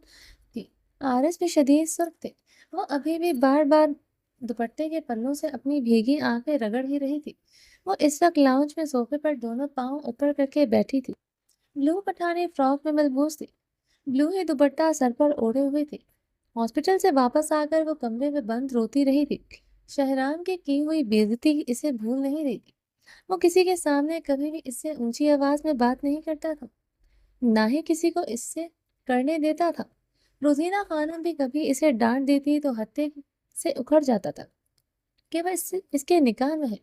تھی، آرس بھی شدید سرخ تھے۔ وہ ابھی بھی بار بار دوپٹے کے پلوں سے اپنی بھیگی آنکھیں رگڑ ہی رہی تھی۔ وہ اس وقت لاؤنج میں صوفے پر دونوں پاؤں اوپر کر کے بیٹھی تھی۔ بلو پٹھانی فراک میں ملبوس تھی، بلو ہی دوپٹہ سر پر اوڑھے ہوئے تھی۔ ہاسپٹل سے واپس آ کر وہ کمرے میں بند روتی رہی تھی۔ شہرام کی ہوئی بے عزتی اسے بھول نہیں رہی تھی۔ وہ کسی کے سامنے کبھی بھی اس سے اونچی آواز میں بات نہیں کرتا تھا، نہ ہی کسی کو اس سے کرنے دیتا تھا۔ روزینہ خانم بھی کبھی اسے ڈانٹ دیتی تو ہتے سے اکھڑ جاتا تھا کہ وہ اس کے نکاح میں ہے،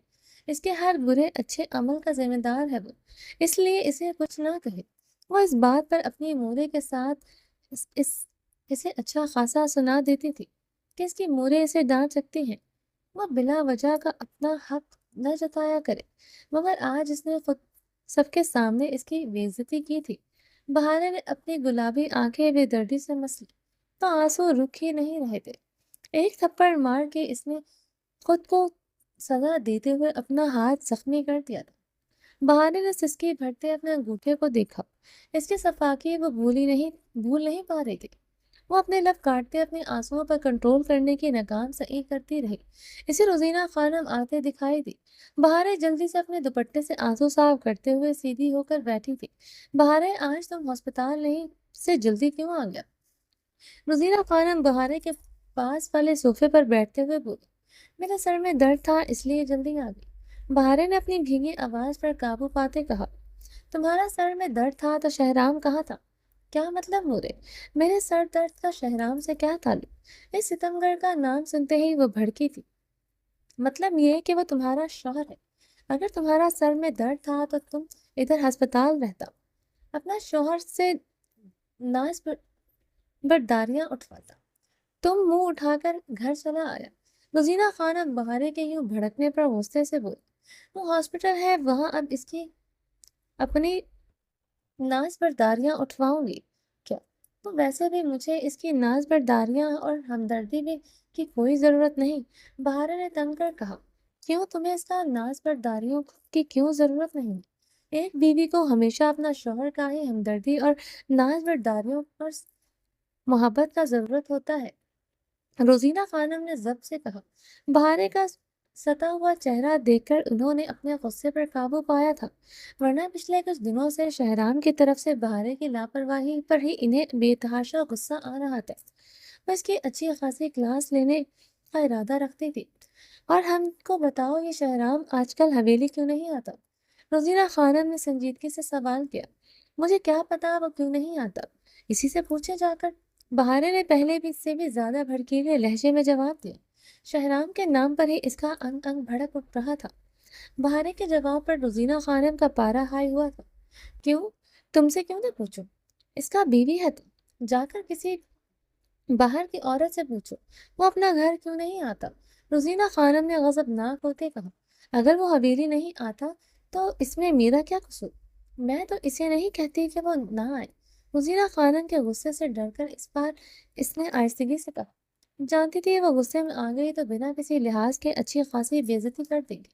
اس کے ہر برے اچھے عمل کا ذمہ دار ہے وہ، اس لیے اسے کچھ نہ کہے۔ وہ اس بات پر اپنی مورے کے ساتھ اسے اچھا خاصا سنا دیتی تھی کہ اس کی مورے اسے ڈانٹ سکتی ہیں، وہ بلا وجہ کا اپنا حق نہ جتایا کرے، مگر آج اس نے خود سب کے سامنے اس کی بے عزتی کی تھی۔ بہارے نے اپنی گلابی آنکھیں بے دردی سے مسلی تو آنسو رک ہی نہیں رہے تھے۔ ایک تھپڑ مار کے اس نے خود کو سزا دیتے ہوئے اپنا ہاتھ زخمی کر دیا تھا۔ بہارے نے سسکی بھرتے اپنے انگوٹھے کو دیکھا، اس کی صفاقی وہ بھول نہیں پا رہی تھی۔ وہ اپنے لب کاٹتے اپنے آنسوؤں پر کنٹرول کرنے کی ناکام سعی کرتی رہی۔ اسے روزینہ خانم آتے دکھائی دی۔ بہارے جلدی سے اپنے دوپٹے سے آنسو صاف کرتے ہوئے سیدھی ہو کر بیٹھی تھی۔ بہارے آج تم ہسپتال نہیں سے جلدی کیوں آ گیا؟ روزینہ خانم بہارے کے پاس والے صوفے پر بیٹھتے ہوئے بولی، میرے سر میں درد تھا اس لیے جلدی آ گئی۔ بہارے نے اپنی بھینگی آواز پر قابو پاتے کہا، تمہارا سر میں درد تھا تو شہرام کہاں تھا؟ کیا مطلب مورے؟ میرے سر درد کا شہرام سے کیا تعلق؟ اس ستمگر کا نام سنتے ہی وہ بھڑکی تھی۔ مطلب یہ کہ وہ تمہارا شوہر ہے۔ اگر تمہارا سر میں درد تھا تو تم ادھر ہسپتال رہتا، اپنا شوہر سے ناز برداریاں اٹھواتا، تم منہ اٹھا کر گھر چلا آیا۔ روزینہ خانم بہارے کے یوں بھڑکنے پر غصے سے بولی، وہ ہاسپٹل ہے، وہاں اب اس کی اپنی ناز برداریاں اٹھواؤں گی کیا؟ تو ویسے بھی مجھے اس کی ناز برداریاں اور ہمدردی بھی کی کوئی ضرورت نہیں۔ بہارے نے تنگ کر کہا، کیوں تمہیں اس کا ناز برداریوں کی کیوں ضرورت نہیں؟ ایک بیوی کو ہمیشہ اپنا شوہر کا ہی ہمدردی اور ناز برداریوں اور محبت کا ضرورت ہوتا ہے۔ روزینہ خانم نے ضبط سے کہا۔ بہارے کا ستا ہوا چہرہ دیکھ کر انہوں نے اپنے غصے پر قابو پایا تھا، ورنہ پچھلے کچھ دنوں سے شہرام کی طرف سے بہارے کی لاپرواہی پر ہی انہیں بے تحاشا غصہ آ رہا تھا۔ وہ اس کی اچھی خاصی کلاس لینے کا ارادہ رکھتی تھی، اور ہم کو بتاؤ یہ شہرام آج کل حویلی کیوں نہیں آتا؟ روزینہ خانم نے سنجیدگی سے سوال کیا۔ مجھے کیا پتا وہ کیوں نہیں آتا، اسی سے پوچھے جا کر، بہارے نے پہلے بھی سے بھی زیادہ بھڑکیلے لہجے میں جواب دیا۔ شہرام کے نام پر ہی اس کا انگ انگ بھڑک اٹھ رہا تھا۔ بہارے کے جواب پر روزینہ خانم کا پارا ہائی ہوا تھا۔ کیوں؟ تم سے کیوں نہ پوچھوں؟ اس کا بیوی ہے تو جا کر کسی باہر کی عورت سے پوچھو، وہ اپنا گھر کیوں نہیں آتا؟ روزینہ خانم نے غضبناک ہوتے کہا۔ اگر وہ حویلی نہیں آتا تو اس میں میرا کیا قصور؟ میں تو اسے نہیں کہتی کہ وہ نہ آئے۔ روزینہ خانم کے غصے سے ڈر کر اس بار اس نے آہستگی سے کہا، جانتی تھی وہ غصے میں آ گئی تو بنا کسی لحاظ کے اچھی خاصی بےعزتی کر دے گی۔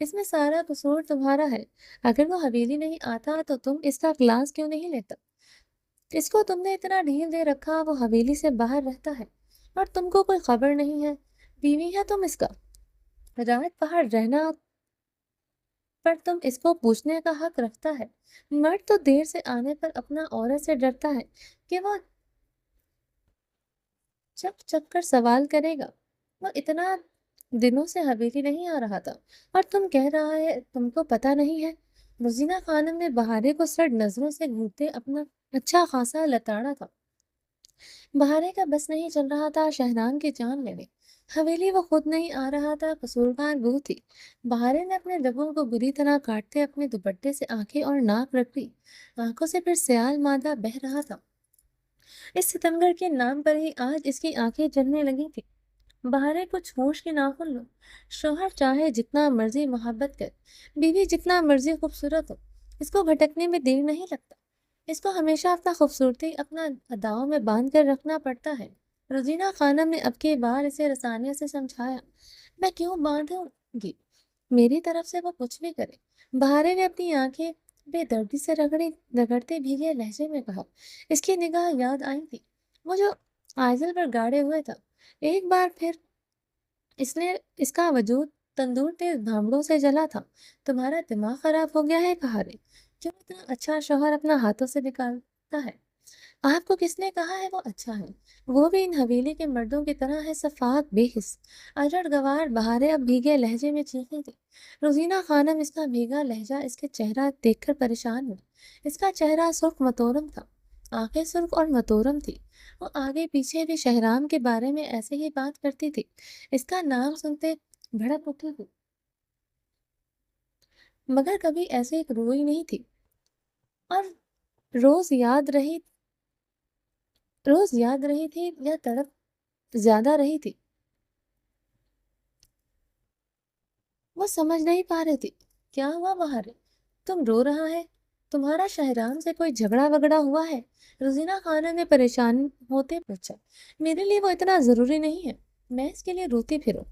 اس میں سارا قصور تمہارا ہے۔ اگر وہ حویلی نہیں آتا تو تم اس کا کلاس کیوں نہیں لیتا؟ اس کو تم نے اتنا ڈھیل دے رکھا، وہ حویلی سے باہر رہتا ہے اور تم کو کوئی خبر نہیں ہے۔ بیوی ہے تم اس کا، رات باہر رہنا پر تم اس کو پوچھنے کا حق رکھتا ہے۔ مرد تو دیر سے آنے پر اپنا عورت سے ڈرتا ہے کہ وہ چک چک کر سوال کرے گا۔ وہ اتنا دنوں سے حویلی نہیں آ رہا تھا اور تم کہہ رہا ہے تم کو پتہ نہیں ہے۔ روزینہ خانم نے بہارے کو سرد نظروں سے گھورتے اپنا اچھا خاصا لتاڑا تھا۔ بہارے کا بس نہیں چل رہا تھا شہرام کی جان لینے۔ حویلی وہ خود نہیں آ رہا تھا، قصوروار وہ تھی۔ بہارے نے اپنے لبوں کو بری طرح کاٹتے اپنے دوپٹے سے آنکھیں اور ناک رگڑی، آنکھوں سے پھر سیال مادہ بہہ رہا تھا۔ اس ستمگر کے نام پر ہی آج اس کی آنکھیں جلنے لگی تھی۔ بہارے کچھ ہوش کے ناخن لو۔ شوہر چاہے جتنا مرضی محبت کر، بیوی جتنا مرضی خوبصورت ہو، اس کو بھٹکنے میں دیر نہیں لگتا۔ اس کو ہمیشہ اپنا خوبصورتی اپنا اداؤں میں باندھ کر رکھنا پڑتا ہے۔ روزینہ خانم نے اب کی بار اسے رسانے سے سمجھایا۔ میں کیوں باندھوں گی؟ میری طرف سے وہ کچھ بھی کرے۔ بہارے نے اپنی آنکھیں بے دردی سے رگڑتے بھیگے لہجے میں کہا۔ اس کی نگاہ یاد آئی تھی، وہ جو آئزل پر گاڑے ہوئے تھا۔ ایک بار پھر اس کا وجود تندور تیز بھانبڑوں سے جلا تھا۔ تمہارا دماغ خراب ہو گیا ہے بہارے؟ کیوں اتنا اچھا شوہر اپنا ہاتھوں سے نکالتا ہے؟ آپ کو کس نے کہا ہے وہ اچھا ہے؟ وہ بھی ان حویلی کے مردوں کی طرح ہے، صفاق بے حس اجڑ گوار۔ بہارے اب بھیگے لہجے میں چیخی تھی۔ روزینہ خانم اس کا بھیگا لہجہ، اس کے چہرہ دیکھ کر پریشان ہوئی۔ اس کا چہرہ سرخ متورم تھا، آنکھیں سرخ اور متورم تھی۔ وہ آگے پیچھے بھی شہرام کے بارے میں ایسے ہی بات کرتی تھی۔ اس کا نام سنتے بھڑک اٹھی تھی، مگر کبھی ایسے ایک روئی نہیں تھی۔ اور روز یاد رہی تھی یا تڑپ زیادہ رہی تھی، وہ سمجھ نہیں پا رہی تھی۔ کیا ہوا بہارے؟ تم رو رہا ہے؟ تمہارا شہرام سے کوئی جھگڑا وگڑا ہوا ہے؟ روزینہ خانم نے پریشان ہوتے پوچھا۔ میرے لیے وہ اتنا ضروری نہیں ہے میں اس کے لیے روتی پھروں۔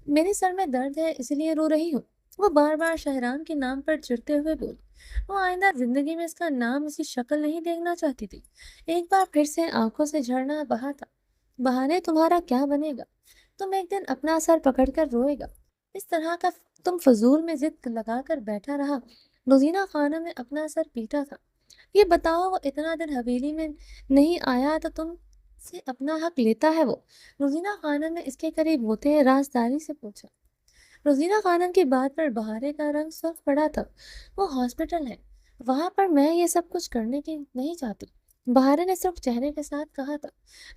میرے سر میں درد ہے اس لیے رو رہی ہوں۔ وہ بار بار شہرام کے نام پر چڑھتے ہوئے بولی۔ وہ آئندہ زندگی میں اس کا نام، اس کی شکل نہیں دیکھنا چاہتی تھی۔ ایک بار پھر سے آنکھوں سے جھرنا بہا تھا۔ بہارے تمہارا کیا بنے گا؟ تم ایک دن اپنا سر پکڑ کر روئے گا۔ اس طرح کا تم فضول میں ضد لگا کر بیٹھا رہا۔ روزینہ خانم نے اپنا سر پیٹا تھا۔ یہ بتاؤ وہ اتنا دن حویلی میں نہیں آیا تو تم سے اپنا حق لیتا ہے وہ؟ روزینہ خانم نے اس کے قریب ہوتے رازداری سے پوچھا۔ روزینہ خانم کی بات پر بہارے کا رنگ سرخ پڑا تھا۔ وہ ہاسپٹل ہے، وہاں پر میں یہ سب کچھ کرنے کی نہیں چاہتی، بہارے نے سرخ چہرے کے ساتھ کہا تھا۔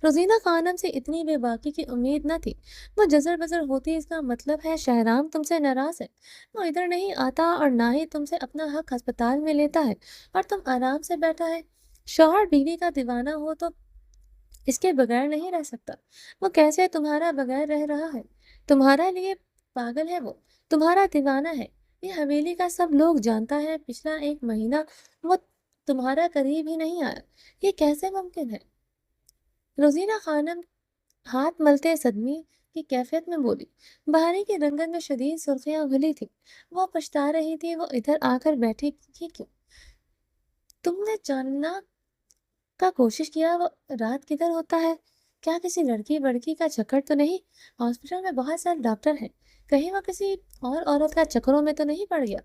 روزینہ خانم سے اتنی بے باکی کی امید نہ تھی۔ وہ جزر بزر ہوتی، اس کا مطلب ہے شہرام تم سے ناراض ہے، وہ ادھر نہیں آتا اور نہ ہی تم سے اپنا حق ہسپتال میں لیتا ہے اور تم آرام سے بیٹھا ہے۔ شوہر بیوی کا دیوانہ ہو تو اس کے بغیر نہیں رہ سکتا۔ وہ کیسے تمہارا بغیر رہ رہا ہے؟ تمہارا لیے پاگل ہے وہ، تمہارا دیوانہ ہے، یہ حویلی کا سب لوگ جانتا ہے۔ پچھلا 1 مہینہ وہ تمہارا قریب ہی نہیں آیا، یہ کیسے ممکن ہے؟ روزینہ خانم ہاتھ ملتے صدمے کی کیفیت میں بولی۔ بہارے کی رنگت میں شدید سرخیاں گھلی تھی، وہ پچھتا رہی تھی وہ ادھر آ کر بیٹھی ہی کیوں؟ تم نے جاننا کا کوشش کیا وہ رات کدھر ہوتا ہے؟ کیا کسی لڑکی بڑکی کا چکر تو نہیں؟ ہاسپٹل میں بہت سارے ڈاکٹر ہیں، کہیں وہ کسی اور عورت کا چکروں میں تو نہیں پڑ گیا؟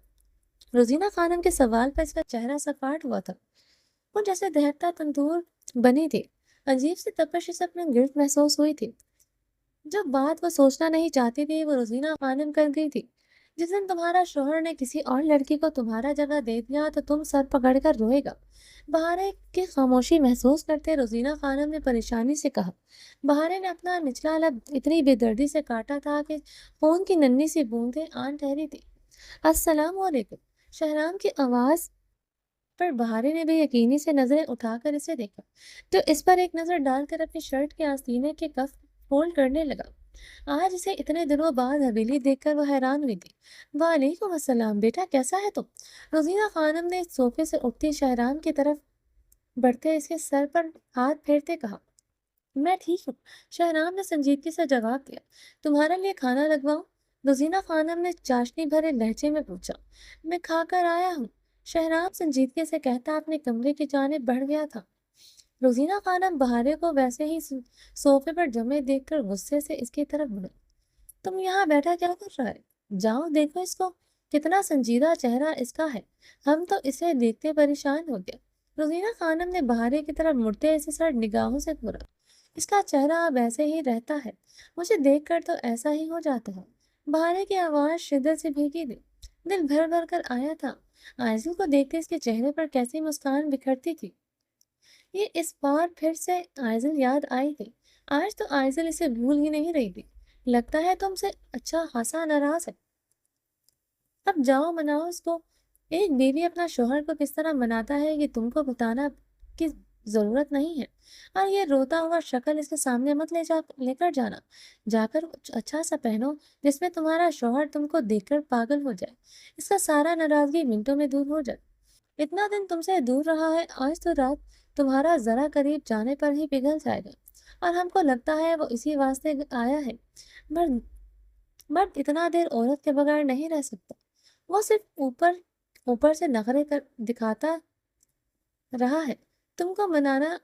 روزینہ خانم کے سوال پر اس کا چہرہ سپاٹ ہوا تھا، وہ جیسے دہتا تندور بنی تھی۔ عجیب سی تپش اسے اپنے گرد محسوس ہوئی تھی۔ جو بات وہ سوچنا نہیں چاہتی تھی وہ روزینہ خانم کر گئی تھی۔ جس دن تمہارا شوہر نے کسی اور لڑکی کو تمہارا جگہ دے دیا تو تم سر پکڑ کر روئے گا۔ بہارے کی خاموشی محسوس کرتے روزینہ خانم نے پریشانی سے کہا۔ بہارے نے اپنا نچلا لب اتنی بے دردی سے کاٹا تھا کہ خون کی ننھی سی بوندیں آن ٹھہری تھی۔ السلام علیکم۔ شہرام کی آواز پر بہارے نے بھی یقینی سے نظریں اٹھا کر اسے دیکھا تو اس پر ایک نظر ڈال کر اپنی شرٹ کے آستینے کے کف فولڈ کرنے لگا۔ آج اسے اتنے دنوں بعد حویلی دیکھ کر وہ حیران ہوئی تھی۔ وعلیکم السلام بیٹا، کیسا ہے تم؟ روزینہ خانم نے صوفے سے اٹھتی شہرام کی طرف بڑھتے اس کے سر پر ہاتھ پھیرتے کہا۔ میں ٹھیک ہوں، شہرام نے سنجیدگی سے جواب دیا۔ تمہارے لیے کھانا لگواؤں؟ روزینہ خانم نے چاشنی بھرے لہجے میں پوچھا۔ میں کھا کر آیا ہوں، شہرام سنجیدگی سے کہتا اپنے کمرے کی جانب بڑھ گیا تھا۔ روزینہ خانم بہارے کو ویسے ہی صوفے پر جمے دیکھ کر غصے سے اس کی طرف بڑھی۔ تم یہاں بیٹھا کیا کر رہا ہے؟ جاؤ دیکھو اس کو، کتنا سنجیدہ چہرہ اس کا ہے، ہم تو اسے دیکھتے پریشان ہو گیا۔ روزینہ خانم نے بہارے کی طرف مڑتے اسے سر نگاہوں سے گھورا۔ اس کا چہرہ اب ایسے ہی رہتا ہے، مجھے دیکھ کر تو ایسا ہی ہو جاتا ہے۔ بہارے کی آواز شدت سے بھیگی تھی، دل بھر بھر کر آیا تھا۔ عائزل کو دیکھتے اس کے چہرے پر کیسی مسکان بکھرتی تھی۔ یہ اس بار پھر سے عائزل یاد آئی تھی۔ آج تو عائزل اسے بھول ہی نہیں رہی تھی۔ لگتا ہے تم سے اچھا خاصا ناراض ہے، اب جاؤ مناؤ اس کو۔ ایک بیوی اپنا شوہر کو کس طرح مناتا ہے یہ تم کو بتانا کی ضرورت نہیں ہے، اور یہ روتا ہوا شکل اس کے سامنے مت لے کر جانا۔ جا کر کچھ اچھا سا پہنو جس میں تمہارا شوہر تم کو دیکھ کر پاگل ہو جائے، اس کا سارا ناراضگی منٹوں میں دور ہو جائے۔ اتنا دن تم سے دور رہا ہے، آج تو رات تمہارا ذرا قریب جانے پر ہی پگھل جائے گا، اور ہم کو لگتا ہے وہ اسی واسطے آیا ہے۔ مرد اتنا دیر عورت کے بغیر نہیں رہ سکتا، وہ صرف اوپر سے نخرے دکھاتا رہا ہے۔ تم کو منانا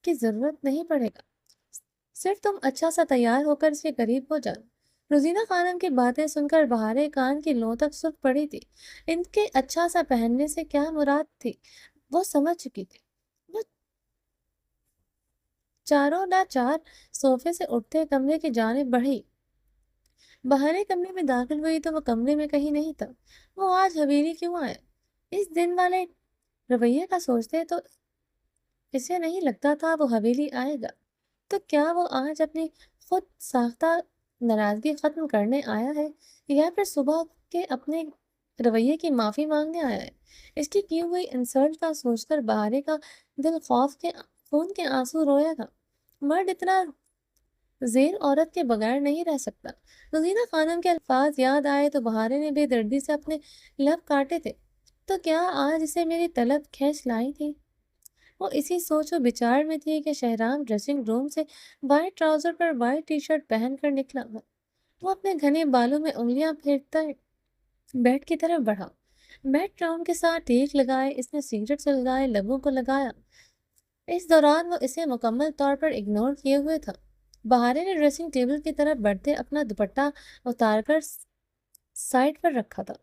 کی ضرورت نہیں پڑے گا، صرف تم اچھا سا تیار ہو کر اس کے قریب ہو جانا۔ روزینہ خانم کی باتیں سن کر بہارے کان کی لو تک سرخ پڑی تھی۔ ان کے اچھا سا پہننے سے کیا مراد تھی وہ سمجھ چکی تھی۔ وہ چاروں نہ چار صوفے سے اٹھتے کمرے کی جانب بڑھی۔ بہارے کمرے میں داخل ہوئی تو وہ کمرے میں کہیں نہیں تھا۔ وہ آج حویلی کیوں آیا؟ اس دن والے رویے کا سوچتے تو اسے نہیں لگتا تھا وہ حویلی آئے گا۔ تو کیا وہ آج اپنی خود ساختہ ناراضگی ختم کرنے آیا ہے، یا پھر صبح کے اپنے رویے کی معافی مانگنے آیا ہے؟ اس کی کی ہوئی انسلٹ کا سوچ کر بہارے کا دل خون کے آنسو رویا تھا۔ مرد اتنا زیر عورت کے بغیر نہیں رہ سکتا۔ روزینہ خانم کے الفاظ یاد آئے تو بہارے نے بے دردی سے اپنے لب کاٹے تھے۔ تو کیا آج اسے میری طلب کھینچ لائی تھی؟ وہ اسی سوچ و بچار میں تھی کہ شہرام ڈریسنگ روم سے وائٹ ٹراؤزر پر وائٹ ٹی شرٹ پہن کر نکلا۔ وہ اپنے گھنے بالوں میں انگلیاں پھیرتا بیڈ کی طرف بڑھا۔ بیڈ ٹراؤن کے ساتھ ٹیک لگائے اس نے سگریٹ سلگائے لبوں کو لگایا۔ اس دوران وہ اسے مکمل طور پر اگنور کیے ہوئے تھا۔ بہارے نے ڈریسنگ ٹیبل کی طرف بڑھتے اپنا دوپٹہ اتار کر سائڈ پر رکھا تھا۔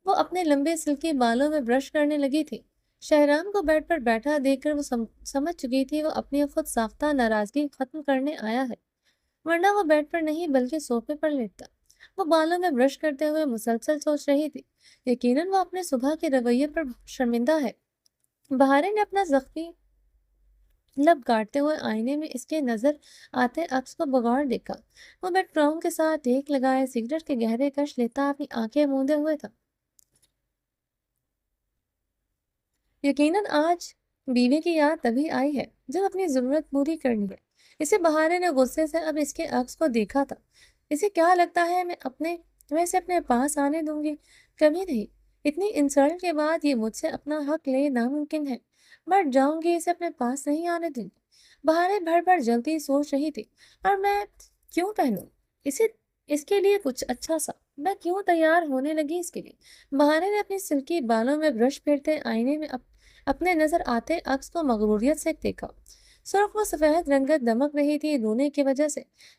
وہ اپنے لمبے سلکی بالوں میں برش کرنے لگی تھی۔ شہرام کو بیڈ پر بیٹھا دیکھ کر وہ سمجھ چکی تھی وہ اپنی خود ساختہ ناراضگی ختم کرنے آیا ہے، ورنہ وہ بیڈ پر نہیں بلکہ صوفے پر لیٹتا۔ وہ بالوں میں برش کرتے ہوئے مسلسل سوچ رہی تھی، یقیناً وہ اپنے صبح کے رویے پر شرمندہ ہے۔ بہارے نے اپنا زخمی لب کاٹتے ہوئے آئینے میں اس کے نظر آتے عکس کو بغور دیکھا۔ وہ بیڈ ٹراؤن کے ساتھ ٹیک لگائے سگریٹ کے گہرے کش لیتا اپنی آنکھیں موندے ہوئے تھا۔ یقیناً آج بیوی کی یاد تبھی آئی ہے جب اپنی ضرورت پوری کرنی ہے۔ اسے بہارے نے غصے سے اب اس کے عکس کو دیکھا تھا۔ اسے کیا لگتا ہے میں اسے اپنے پاس آنے دوں گی؟ کبھی نہیں۔ اتنی انسلٹ کے بعد یہ مجھ سے اپنا حق لے ناممکن ہے۔ بٹ جاؤں گی، اسے اپنے پاس نہیں آنے دوں گی۔ بہارے بھر بھر جلدی سوچ رہی تھی، اور میں کیوں پہنوں اس کے لیے کچھ اچھا سا؟ میں کیوں تیار ہونے لگی اس کے لیے؟ بہارے نے اپنی سلکی بالوں میں برش پھیرتے آئینے میں اپنے نظر آتے عکس کو مغروریت سے دیکھا۔ سرخ و سفید رنگت دمک رہی تھی، رونے کی وجہ سے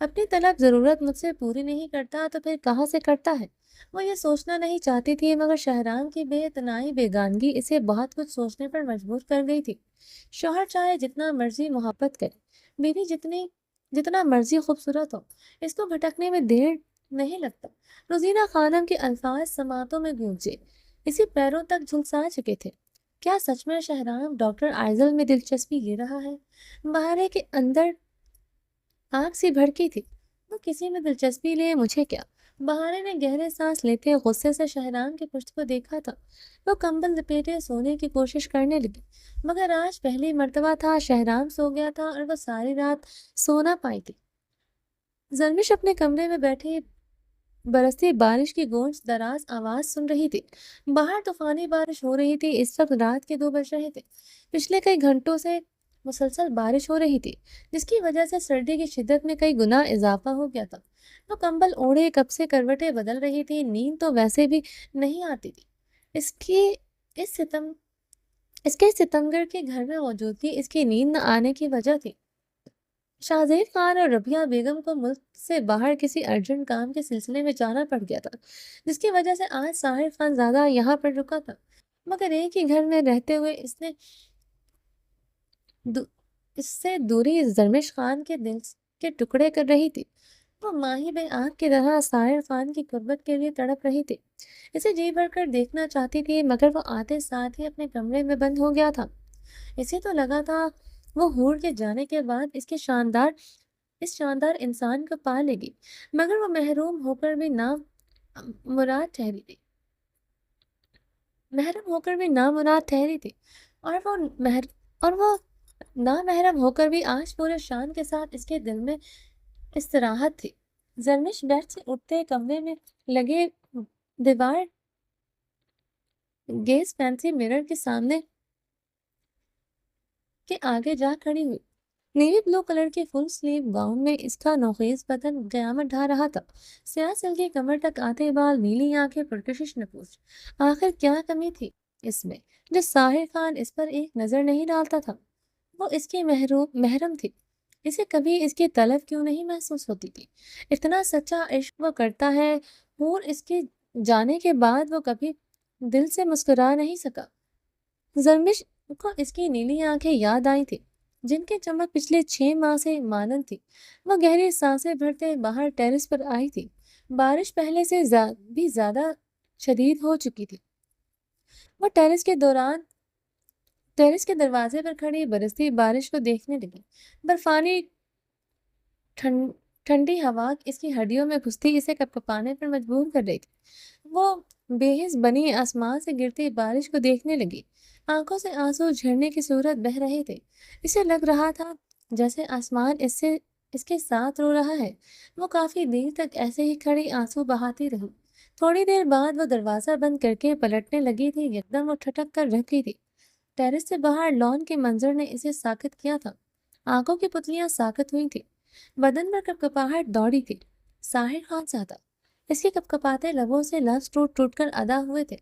اپنی طلب ضرورت مجھ سے پوری نہیں کرتا تو پھر کہاں سے کرتا ہے؟ وہ یہ سوچنا نہیں چاہتی تھی، مگر شہرام کی بے اتنائی بیگانگی اسے بہت کچھ سوچنے پر مجبور کر گئی تھی۔ شوہر چاہے جتنا مرضی محبت کرے، بیوی جتنا مرضی خوبصورت ہو، اس کو بھٹکنے میں دیر نہیں لگتا۔ روزینہ خانم کے الفاظ سماعتوں میں گونجے، اسی پیروں تک جھلسا چکے تھے۔ کیا سچ میں شہرام ڈاکٹر آئزل میں دلچسپی لے رہا ہے؟ بہارے کے اندر آگ سی بھڑکی تھی۔ وہ کسی میں دلچسپی لے، مجھے کیا؟ بہانے نے گہرے سانس لیتے غصے سے شہرام کی پشت کو دیکھا تھا۔ وہ کمبل لپیٹے سونے کی کوشش کرنے لگی، مگر آج پہلی مرتبہ تھا شہرام سو گیا تھا اور وہ ساری رات سو نہ پائی تھی۔ زرمش اپنے کمرے میں بیٹھی برستی بارش کی گونج دراز آواز سن رہی تھی۔ باہر طوفانی بارش ہو رہی تھی۔ اس وقت رات کے 2 بج رہے تھے۔ پچھلے کئی گھنٹوں سے مسلسل بارش ہو رہی تھی، جس کی وجہ سے سردی کی شدت میں کئی گنا اضافہ ہو گیا تھا۔ وہ کمبل اوڑھے کب سے کروٹیں بدل رہی تھی۔ نیند تو ویسے بھی نہیں آتی تھی۔ اس کی اس ستم اس کے ستمگر کے گھر میں موجودگی اس کی نیند نہ آنے کی وجہ تھی۔ شاہزیب خان اور ربیہ بیگم کو ملک سے باہر کسی ارجنٹ کام کے سلسلے میں جانا پڑ گیا تھا، جس کی وجہ سے آج ساحر خان زیادہ یہاں پر رکا تھا۔ مگر ایک ہی گھر میں رہتے ہوئے اس سے دوری زرمش خان کے دل کے ٹکڑے کر رہی تھی۔ وہ ماہی بے آنکھ کی طرح ساحر خان کی قربت کے لیے تڑپ رہی تھی۔ اسے جی بھر کر دیکھنا چاہتی تھی، مگر وہ آتے ساتھ ہی اپنے کمرے میں بند ہو گیا تھا۔ اسے تو لگا تھا وہ حور کے جانے کے بعد اس شاندار انسان کو پا لے گی، مگر وہ محروم ہو کر بھی نامراد ٹھہری تھی، اور وہ نامحرم ہو کر بھی آج پورے شان کے ساتھ اس کے دل میں استراحت تھی۔ زرمش بیڈ سے اٹھتے کمرے میں لگے دیوار گیس فینسی مرر کے سامنے کے آگے جا کھڑی ہوئی۔ نیوی بلو کلر کے فل سلیو گاؤن میں اس کا نوخیز بدن قیامت ڈھا رہا تھا۔ سیاہ سلکی کمر تک آتے بال، نیلی آنکھیں، پرکشش نپوش۔ آخر کیا کمی تھی اس میں جو ساحر خان اس پر ایک نظر نہیں ڈالتا تھا؟ وہ اس کی محرم تھی۔ اسے کبھی اس کی طلب کیوں نہیں محسوس ہوتی تھی؟ اتنا سچا عشق وہ کرتا ہے، اور اس کے جانے کے بعد وہ کبھی دل سے مسکرا نہیں سکا۔ زرمش کو اس کی نیلی آنکھیں یاد آئی تھی، جن کی چمک پچھلے 6 ماہ سے مانند تھی۔ وہ گہری سانسیں بھرتے باہر ٹیرس پر آئی تھی۔ بارش پہلے سے بھی زیادہ شدید ہو چکی تھی۔ وہ ٹیرس کے دروازے پر کھڑی برستی بارش کو دیکھنے لگی۔ برفانی ٹھنڈی ہوا اس کی ہڈیوں میں گھستی اسے کپکپانے پر مجبور کر رہی تھی۔ وہ بے حس بنی آسمان سے گرتی بارش کو دیکھنے لگی۔ آنکھوں سے آنسو جھرنے کی صورت بہہ رہے تھے۔ اسے لگ رہا تھا جیسے آسمان اس کے ساتھ رو رہا ہے۔ وہ کافی دیر تک ایسے ہی کھڑی آنسو بہاتی رہی۔ تھوڑی دیر بعد وہ دروازہ بند کر کے پلٹنے لگی تھی، یکدم وہ ٹھٹک کر رہ گئی تھی۔ ٹیرس سے باہر لان کے منظر نے اسے ساکت کیا تھا۔ آنکھوں کی پتلیاں ساکت ہوئی تھی، بدن پر کپکپاہٹ دوڑی تھی۔ ساحر خان سا اس کے کپکپاتے لبوں سے لفظ ٹوٹ ٹوٹ کر ادا ہوئے تھے۔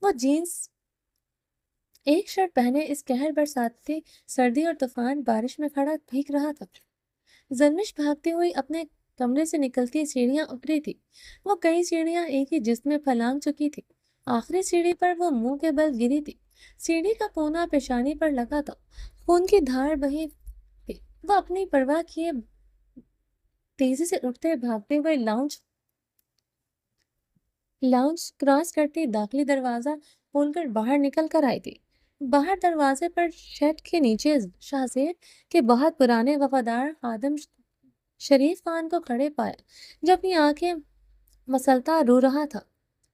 وہ جینس ایک شرٹ پہنے اس قہر برساتی سردی اور طوفان بارش میں کھڑا بھیگ رہا تھا۔ زرمش بھاگتی ہوئی اپنے کمرے سے نکلتی سیڑھیاں اتری تھی۔ وہ کئی سیڑھیاں ایک ہی جسم میں پھلانگ چکی تھی۔ آخری سیڑھی پر وہ منہ کے بل گری تھی۔ سیڑھی کا کونا پیشانی پر لگا تھا، خون کی دھار بہی تھی۔ وہ اپنی پرواہ کیے تیزی سے اٹھتے بھاگتے ہوئے لاؤنج کراس کرتی داخلی دروازہ کھول کر باہر نکل کر آئی تھی۔ باہر دروازے پر شیڈ کے نیچے شاہزیب کے بہت پرانے وفادار خادم شریف خان کو کھڑے پایا، جو اپنی آنکھیں مسلتا رو رہا تھا۔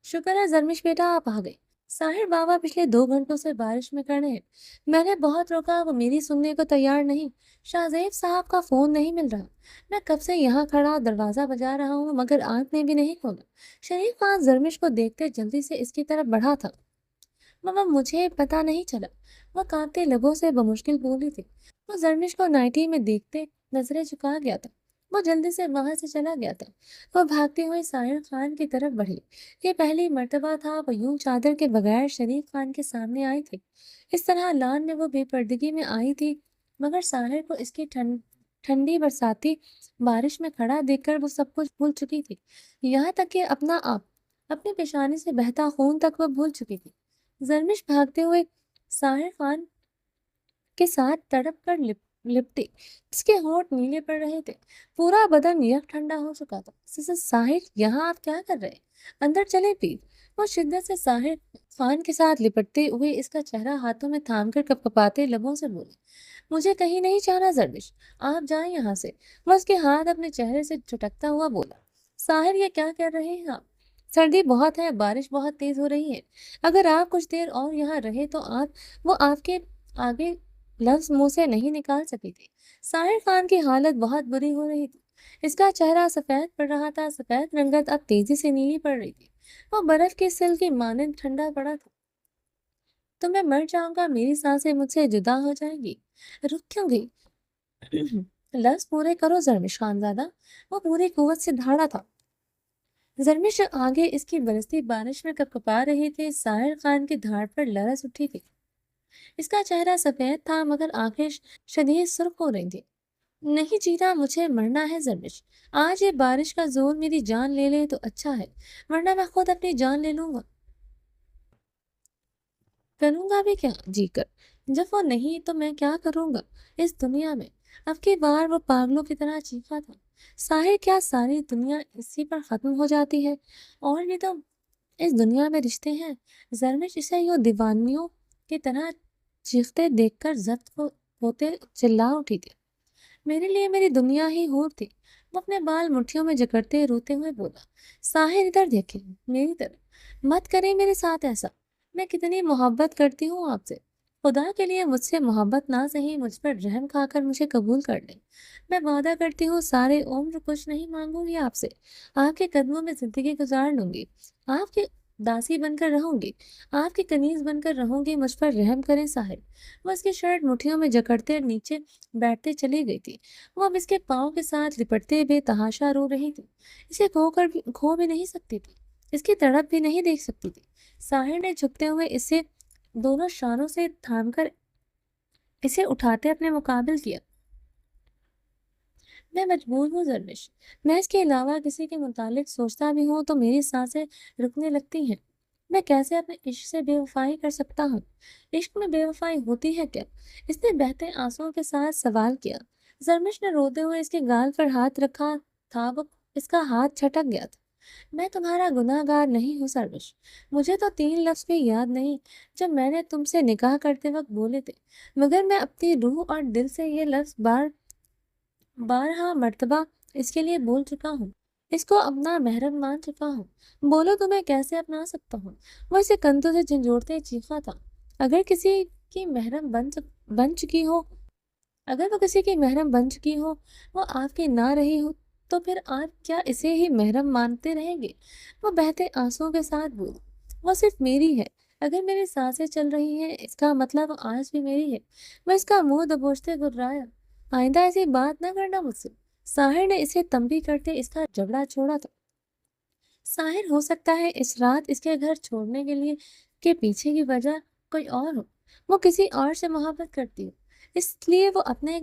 شکر ہے زرمش بیٹا آپ آ گئے۔ ساحر بابا پچھلے 2 گھنٹوں سے بارش میں کھڑے ہیں۔ میں نے بہت روکا، وہ میری سننے کو تیار نہیں۔ شاہزیب صاحب کا فون نہیں مل رہا۔ میں کب سے یہاں کھڑا دروازہ بجا رہا ہوں، مگر آنکھ نے بھی نہیں کھولا۔ شریف خان زرمش کو دیکھتے جلدی سے اس کی طرف بڑھا تھا۔ ماما مجھے پتا نہیں چلا، وہ کانپتے لبوں سے بمشکل بولی تھی۔ وہ زرمش کو نائٹی میں دیکھتے نظریں چکا گیا تھا۔ وہ جلدی سے وہاں سے چلا گیا تھا۔ وہ بھاگتی ہوئی ساحر خان کی طرف بڑھی۔ یہ پہلی مرتبہ تھا وہ یوں چادر کے بغیر شریف خان کے سامنے آئی تھی۔ اس طرح لان میں وہ بے پردگی میں آئی تھی، مگر ساحر کو اس کی ٹھنڈی برساتی بارش میں کھڑا دیکھ کر وہ سب کچھ بھول چکی تھی، یہاں تک کہ اپنا آپ، اپنی پیشانی سے بہتا خون تک وہ بھول چکی تھی۔ زرمش بھاگتے ہوئے ساحر خان کے ساتھ تڑپ کر لپٹی، اس کے ہونٹ نیلے پڑ رہے تھے، پورا بدن یک ٹھنڈا ہو چکا تھا۔ ساحر، یہاں آپ کیا کر رہے؟ اندر چلے پیر۔ وہ شدت سے ساحر خان کے ساتھ لپٹتے ہوئے اس کا چہرہ ہاتھوں میں تھام کر کپکپاتے لبوں سے بولے، مجھے کہیں نہیں جانا زرمش، آپ جائیں یہاں سے۔ وہ اس کے ہاتھ اپنے چہرے سے جھٹکتا ہوا بولا، ساحر یہ کیا کر رہے ہیں آپ؟ سردی بہت ہے، بارش بہت تیز ہو رہی ہے، اگر آپ کچھ دیر اور یہاں رہے تو وہ آپ کے آگے لفظ منہ سے نہیں نکال سکی تھی۔ ساحر خان کی حالت بہت بری ہو رہی تھی، اس کا چہرہ سفید پڑ رہا تھا، سفید رنگت اب تیزی سے نیلی پڑ رہی تھی، وہ برف کے سل کی مانند ٹھنڈا پڑا تھا۔ تو میں مر جاؤں گا، میری سانسیں مجھ سے جدا ہو جائیں گی، رک کیوں گئی؟ لفظ پورے کرو زرمش خانزادہ۔ وہ پوری قوت سے دھاڑا تھا۔ زرمش آگے اس کی برستی بارش میں کپکپا رہے تھے، ساحر خان کی دھاڑ پر لرز اٹھی تھی، اس کا چہرہ سفید تھا مگر آنکھیں شدید سرخ ہو رہی تھی۔ نہیں جینا، مجھے مرنا ہے زرمش، آج یہ بارش کا زور میری جان لے لے تو اچھا ہے، ورنہ میں خود اپنی جان لے لوں گا۔ کروں گا بھی کیا جی کر؟ جب وہ نہیں تو میں کیا کروں گا اس دنیا میں؟ اب کی بار وہ پاگلوں کی طرح چیخا تھا، ساحر، کیا ساری دنیا اسی پر ختم ہو جاتی ہے؟ اور بھی تو اس دنیا میں رشتے ہیں۔ زرمش اسے یوں دیوانیوں کی طرح چیختے دیکھ کر ضبط ہوتے چلا اٹھی تھی، میرے لیے میری دنیا ہی حور تھی۔ وہ اپنے بال مٹھیوں میں جکڑتے روتے ہوئے بولا، ساحر ادھر دیکھیں، میری طرف مت کریں میرے ساتھ ایسا، میں کتنی محبت کرتی ہوں آپ سے، خدا کے لیے مجھ سے محبت نہ سہی مجھ پر رحم کھا کر مجھے قبول کر لیں، میں وعدہ کرتی ہوں سارے عمر کچھ نہیں مانگوں گی آپ سے، آپ کے قدموں میں زندگی گزار لوں گی، آپ کی داسی بن کر رہوں گی، آپ کی کنیز بن کر رہوں گی، مجھ پر رحم کریں ساحر۔ وہ اس کی شرٹ مٹھیوں میں جکڑتے نیچے بیٹھتے چلی گئی تھی، وہ اب اس کے پاؤں کے ساتھ لپٹتے بے تحاشا رو رہی تھی، اسے کھو بھی نہیں سکتی تھی، اس کی تڑپ بھی نہیں دیکھ سکتی تھی۔ ساحر نے جھکتے ہوئے اسے دونوں شانوں سے تھام کر اسے اٹھاتے اپنے مقابل کیا، میں مجبور ہوں زرمش، میں اس کے علاوہ کسی کے متعلق سوچتا بھی ہوں تو میری سانسیں رکنے لگتی ہیں، میں کیسے اپنے عشق سے بے وفائی کر سکتا ہوں؟ عشق میں بے وفائی ہوتی ہے کیا؟ اس نے بہتے آنسوؤں کے ساتھ سوال کیا۔ زرمش نے روتے ہوئے اس کے گال پر ہاتھ رکھا تھا، وہ اس کا ہاتھ چھٹک گیا تھا۔ میں تمہارا گناہ گار نہیں ہوں زرمش، مجھے تو 3 لفظ بھی یاد نہیں جب میں نے تم سے نکاح کرتے وقت بولے تھے، مگر میں اپنی روح اور دل سے یہ لفظ بارہا مرتبہ اس کے لیے بول چکا ہوں، اس کو اپنا محرم مان چکا ہوں، بولو تو میں کیسے اپنا سکتا ہوں؟ وہ اسے کندھوں سے جھنجھوڑتے چیخا تھا، اگر کسی کی محرم بن چکی ہو، اگر وہ کسی کی محرم بن چکی ہو، وہ آپ کی نہ رہی ہو، تو پھر آپ کیا اسے ہی محرم مانتے رہیں گے؟ وہ بہتے آنسوؤں کے ساتھ بولی، وہ صرف میری ہے، اگر میری سانسیں چل رہی ہیں اس کا مطلب وہ آج بھی میری ہے۔ وہ اس کا منہ دبوچتے گرایا، آئندہ ایسی بات نہ کرنا مجھ سے۔ ساحر نے اسے تنبیہ کرتے اس کا جبڑا چھوڑا تھا۔ ساحر، ہو سکتا ہے اس رات اس کے گھر چھوڑنے کے پیچھے کی وجہ کوئی اور ہو، وہ کسی اور سے محبت کرتی ہو، اس لیے وہ اپنے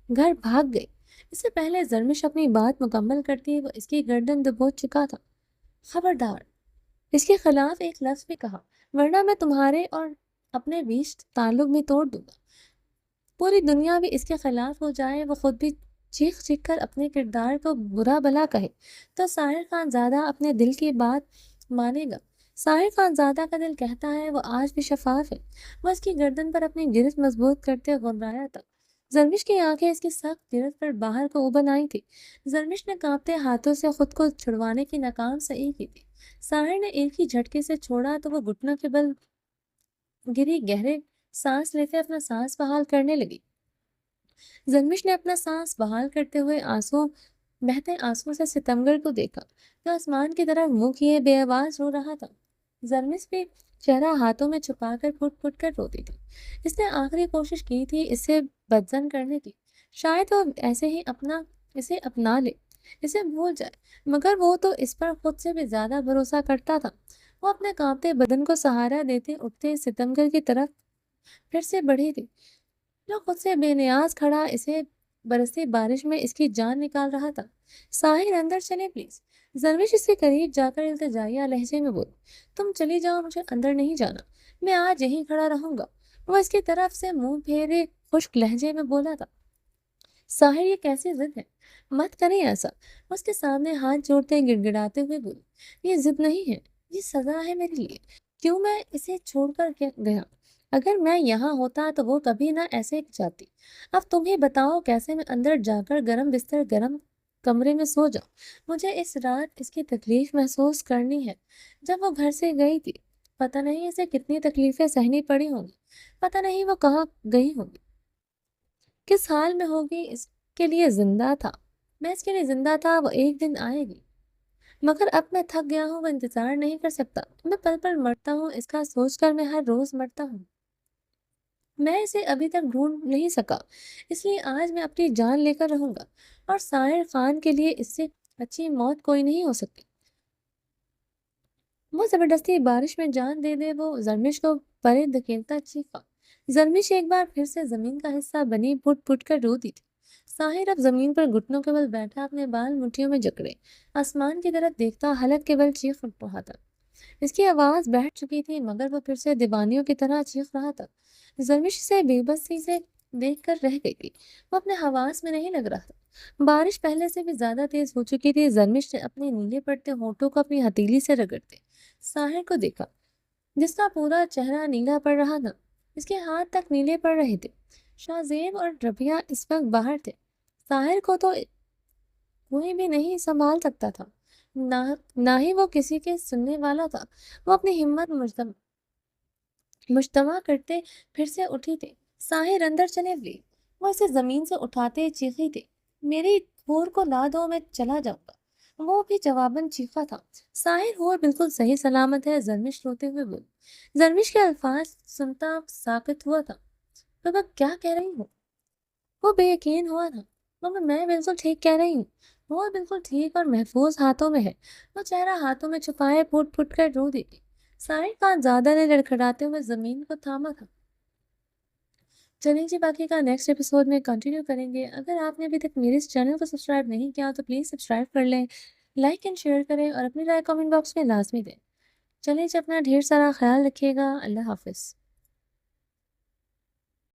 گھر بھاگ گئی۔ اس سے پہلے زرمش اپنی بات مکمل کرتی وہ اس کی گردن دبوچ چکا تھا، خبردار اس کے خلاف ایک لفظ بھی کہا ورنہ میں تمہارے اور اپنے بیچ تعلق بھی توڑ دوں گا، پوری دنیا بھی اس کے خلاف ہو جائے، وہ خود بھی چیخ چیخ کر اپنے کردار کو برا بھلا کہے تو ساحر خان زادہ اپنے دل کی بات مانے گا۔ ساحر خان زادہ کا دل کہتا ہے وہ آج بھی شفاف ہے، وہ اس کی گردن پر اپنی گرفت مضبوط کرتے گھبرایا تھا۔ زرمش کی آنکھیں اس کی سخت گرفت پر باہر کو ابھر آئی تھی، زرمش نے کانپتے ہاتھوں سے خود کو چھڑوانے کی ناکام سعی کی تھی۔ ساحر نے ایک ہی جھٹکے سے چھوڑا تو وہ گھٹنوں کے بل گری، گہرے سانس لیتے اپنا سانس بحال کرنے لگی۔ زرمش نے اپنا سانس بحال کرتے ہوئے بہتے آنسوؤں سے ستمگر کو دیکھا جو آسمان کی طرف منہ کیے بے آواز رو رہا تھا۔ زرمش بھی چہرہ ہاتھوں میں چھپا کر پھٹ پھٹ کر روتی تھی، اس نے آخری کوشش کی تھی اسے بدزن کرنے کی، شاید وہ ایسے ہی اسے اپنا لے، اسے بھول جائے، مگر وہ تو اس پر خود سے بھی زیادہ بھروسہ کرتا تھا۔ وہ اپنے کانپتے بدن کو سہارا دیتے اٹھتے ستمگر کی طرف پھر سے بڑھی تھی جو خود سے بے نیاز کھڑا اسے برستی بارش میں اس کی جان نکال رہا تھا۔ ساحر اندر چلے پلیز۔ زرمش اس کے قریب جا کر التجائیہ لہجے میں بولی، تم چلی جاؤ، مجھے اندر نہیں جانا، میں آج یہیں کھڑا رہوں گا۔ وہ اس کی طرف سے منہ پھیرے خشک لہجے میں بولا تھا۔ ساحر یہ کیسی ضد ہے؟ مت کریں ایسا۔ اس کے سامنے ہاتھ جوڑتے گڑ گڑاتے ہوئے بولی، یہ ضد نہیں ہے، یہ سزا ہے میرے لیے۔ کیوں میں اسے چھوڑ کر گیا؟ اگر میں یہاں ہوتا تو وہ کبھی نہ ایسے جاتی۔ اب تم ہی بتاؤ کیسے میں اندر جا کر گرم بستر گرم کمرے میں سو جاؤں؟ مجھے اس رات اس کی تکلیف محسوس کرنی ہے۔ جب وہ گھر سے گئی تھی پتہ نہیں اسے کتنی تکلیفیں سہنی پڑی ہوں گی، پتہ نہیں وہ کہاں گئی ہوگی، کس حال میں ہوگی۔ اس کے لیے زندہ تھا، میں اس کے لیے زندہ تھا، وہ ایک دن آئے گی۔ مگر اب میں تھک گیا ہوں، وہ انتظار نہیں کر سکتا، میں پل پل مرتا ہوں، اس کا سوچ کر میں ہر روز مرتا ہوں۔ میں اسے ابھی تک ڈھونڈ نہیں سکا، اس لیے آج میں اپنی جان لے کر رہوں گا، اور ساحر خان کے لیے اس سے اچھی موت کوئی نہیں ہو سکتی۔ وہ زبردستی بارش میں جان دے دے، وہ زرمش کو پرے دھکیلتا چیخا۔ زرمش ایک بار پھر سے زمین کا حصہ بنی، پھٹ پھٹ کر روتی تھی۔ ساحر اب زمین پر گھٹنوں کے بل بیٹھا، اپنے بال مٹھیوں میں جکڑے آسمان کی طرف دیکھتا، حلق کے بل چیخ رہا تھا۔ اس کی آواز بیٹھ چکی تھی، مگر وہ پھر سے دیوانیوں کی طرح چیخ رہا تھا۔ زرمش سے بے بسی سے دیکھ کر رہ گئی تھی، وہ اپنے حواس میں نہیں لگ رہا تھا۔ بارش پہلے سے بھی زیادہ تیز ہو چکی تھی۔ زرمش نے اپنے نیلے پڑتے ہونٹوں کو اپنی ہتھیلی سے رگڑتے ساحر کو دیکھا، جس کا پورا چہرہ نیلا پڑ رہا تھا، اس کے ہاتھ تک نیلے پڑ رہے تھے۔ شاہزیب اور ربیہ اس وقت باہر تھے۔ ساحر کو تو کوئی بھی نہیں سنبھال سکتا تھا، نہ ہی وہ کسی کے سننے والا تھا۔ وہ اپنی ہمت مجتمع کرتے پھر سے اٹھی تھے۔ ساحر اندر چلے گئے، وہ اسے زمین سے اٹھاتے چیخی تھے، میری ہور کو لا دو، میں چلا جاؤں گا۔ وہ بھی جواباً چیخا تھا، ساحر ہور بالکل صحیح سلامت ہے۔ زرمش روتے ہوئے بولی۔ زرمش کے الفاظ سنتا ساکت ہوا تھا، تو میں کیا کہہ رہی ہوں؟ وہ بے یقین ہوا تھا، مگر میں بالکل ٹھیک کہہ رہی ہوں، وہ بالکل ٹھیک اور محفوظ ہاتھوں میں ہے۔ وہ چہرہ ہاتھوں میں چھپائے پھٹ پھٹ کر رو دی تھی۔ ساحر کا زیادہ نے لڑکھڑاتے ہوئے زمین کو تھاما تھا۔ چلیں جی، باقی کا نیکسٹ ایپیسوڈ میں کنٹینیو کریں گے۔ اگر آپ نے ابھی تک میرے اس چینل کو سبسکرائب نہیں کیا تو پلیز سبسکرائب کر لیں، لائک اینڈ شیئر کریں، اور اپنی رائے کامنٹ باکس میں لازمی دیں۔ چلیں جی، اپنا ڈھیر سارا خیال رکھیے گا۔ اللہ حافظ۔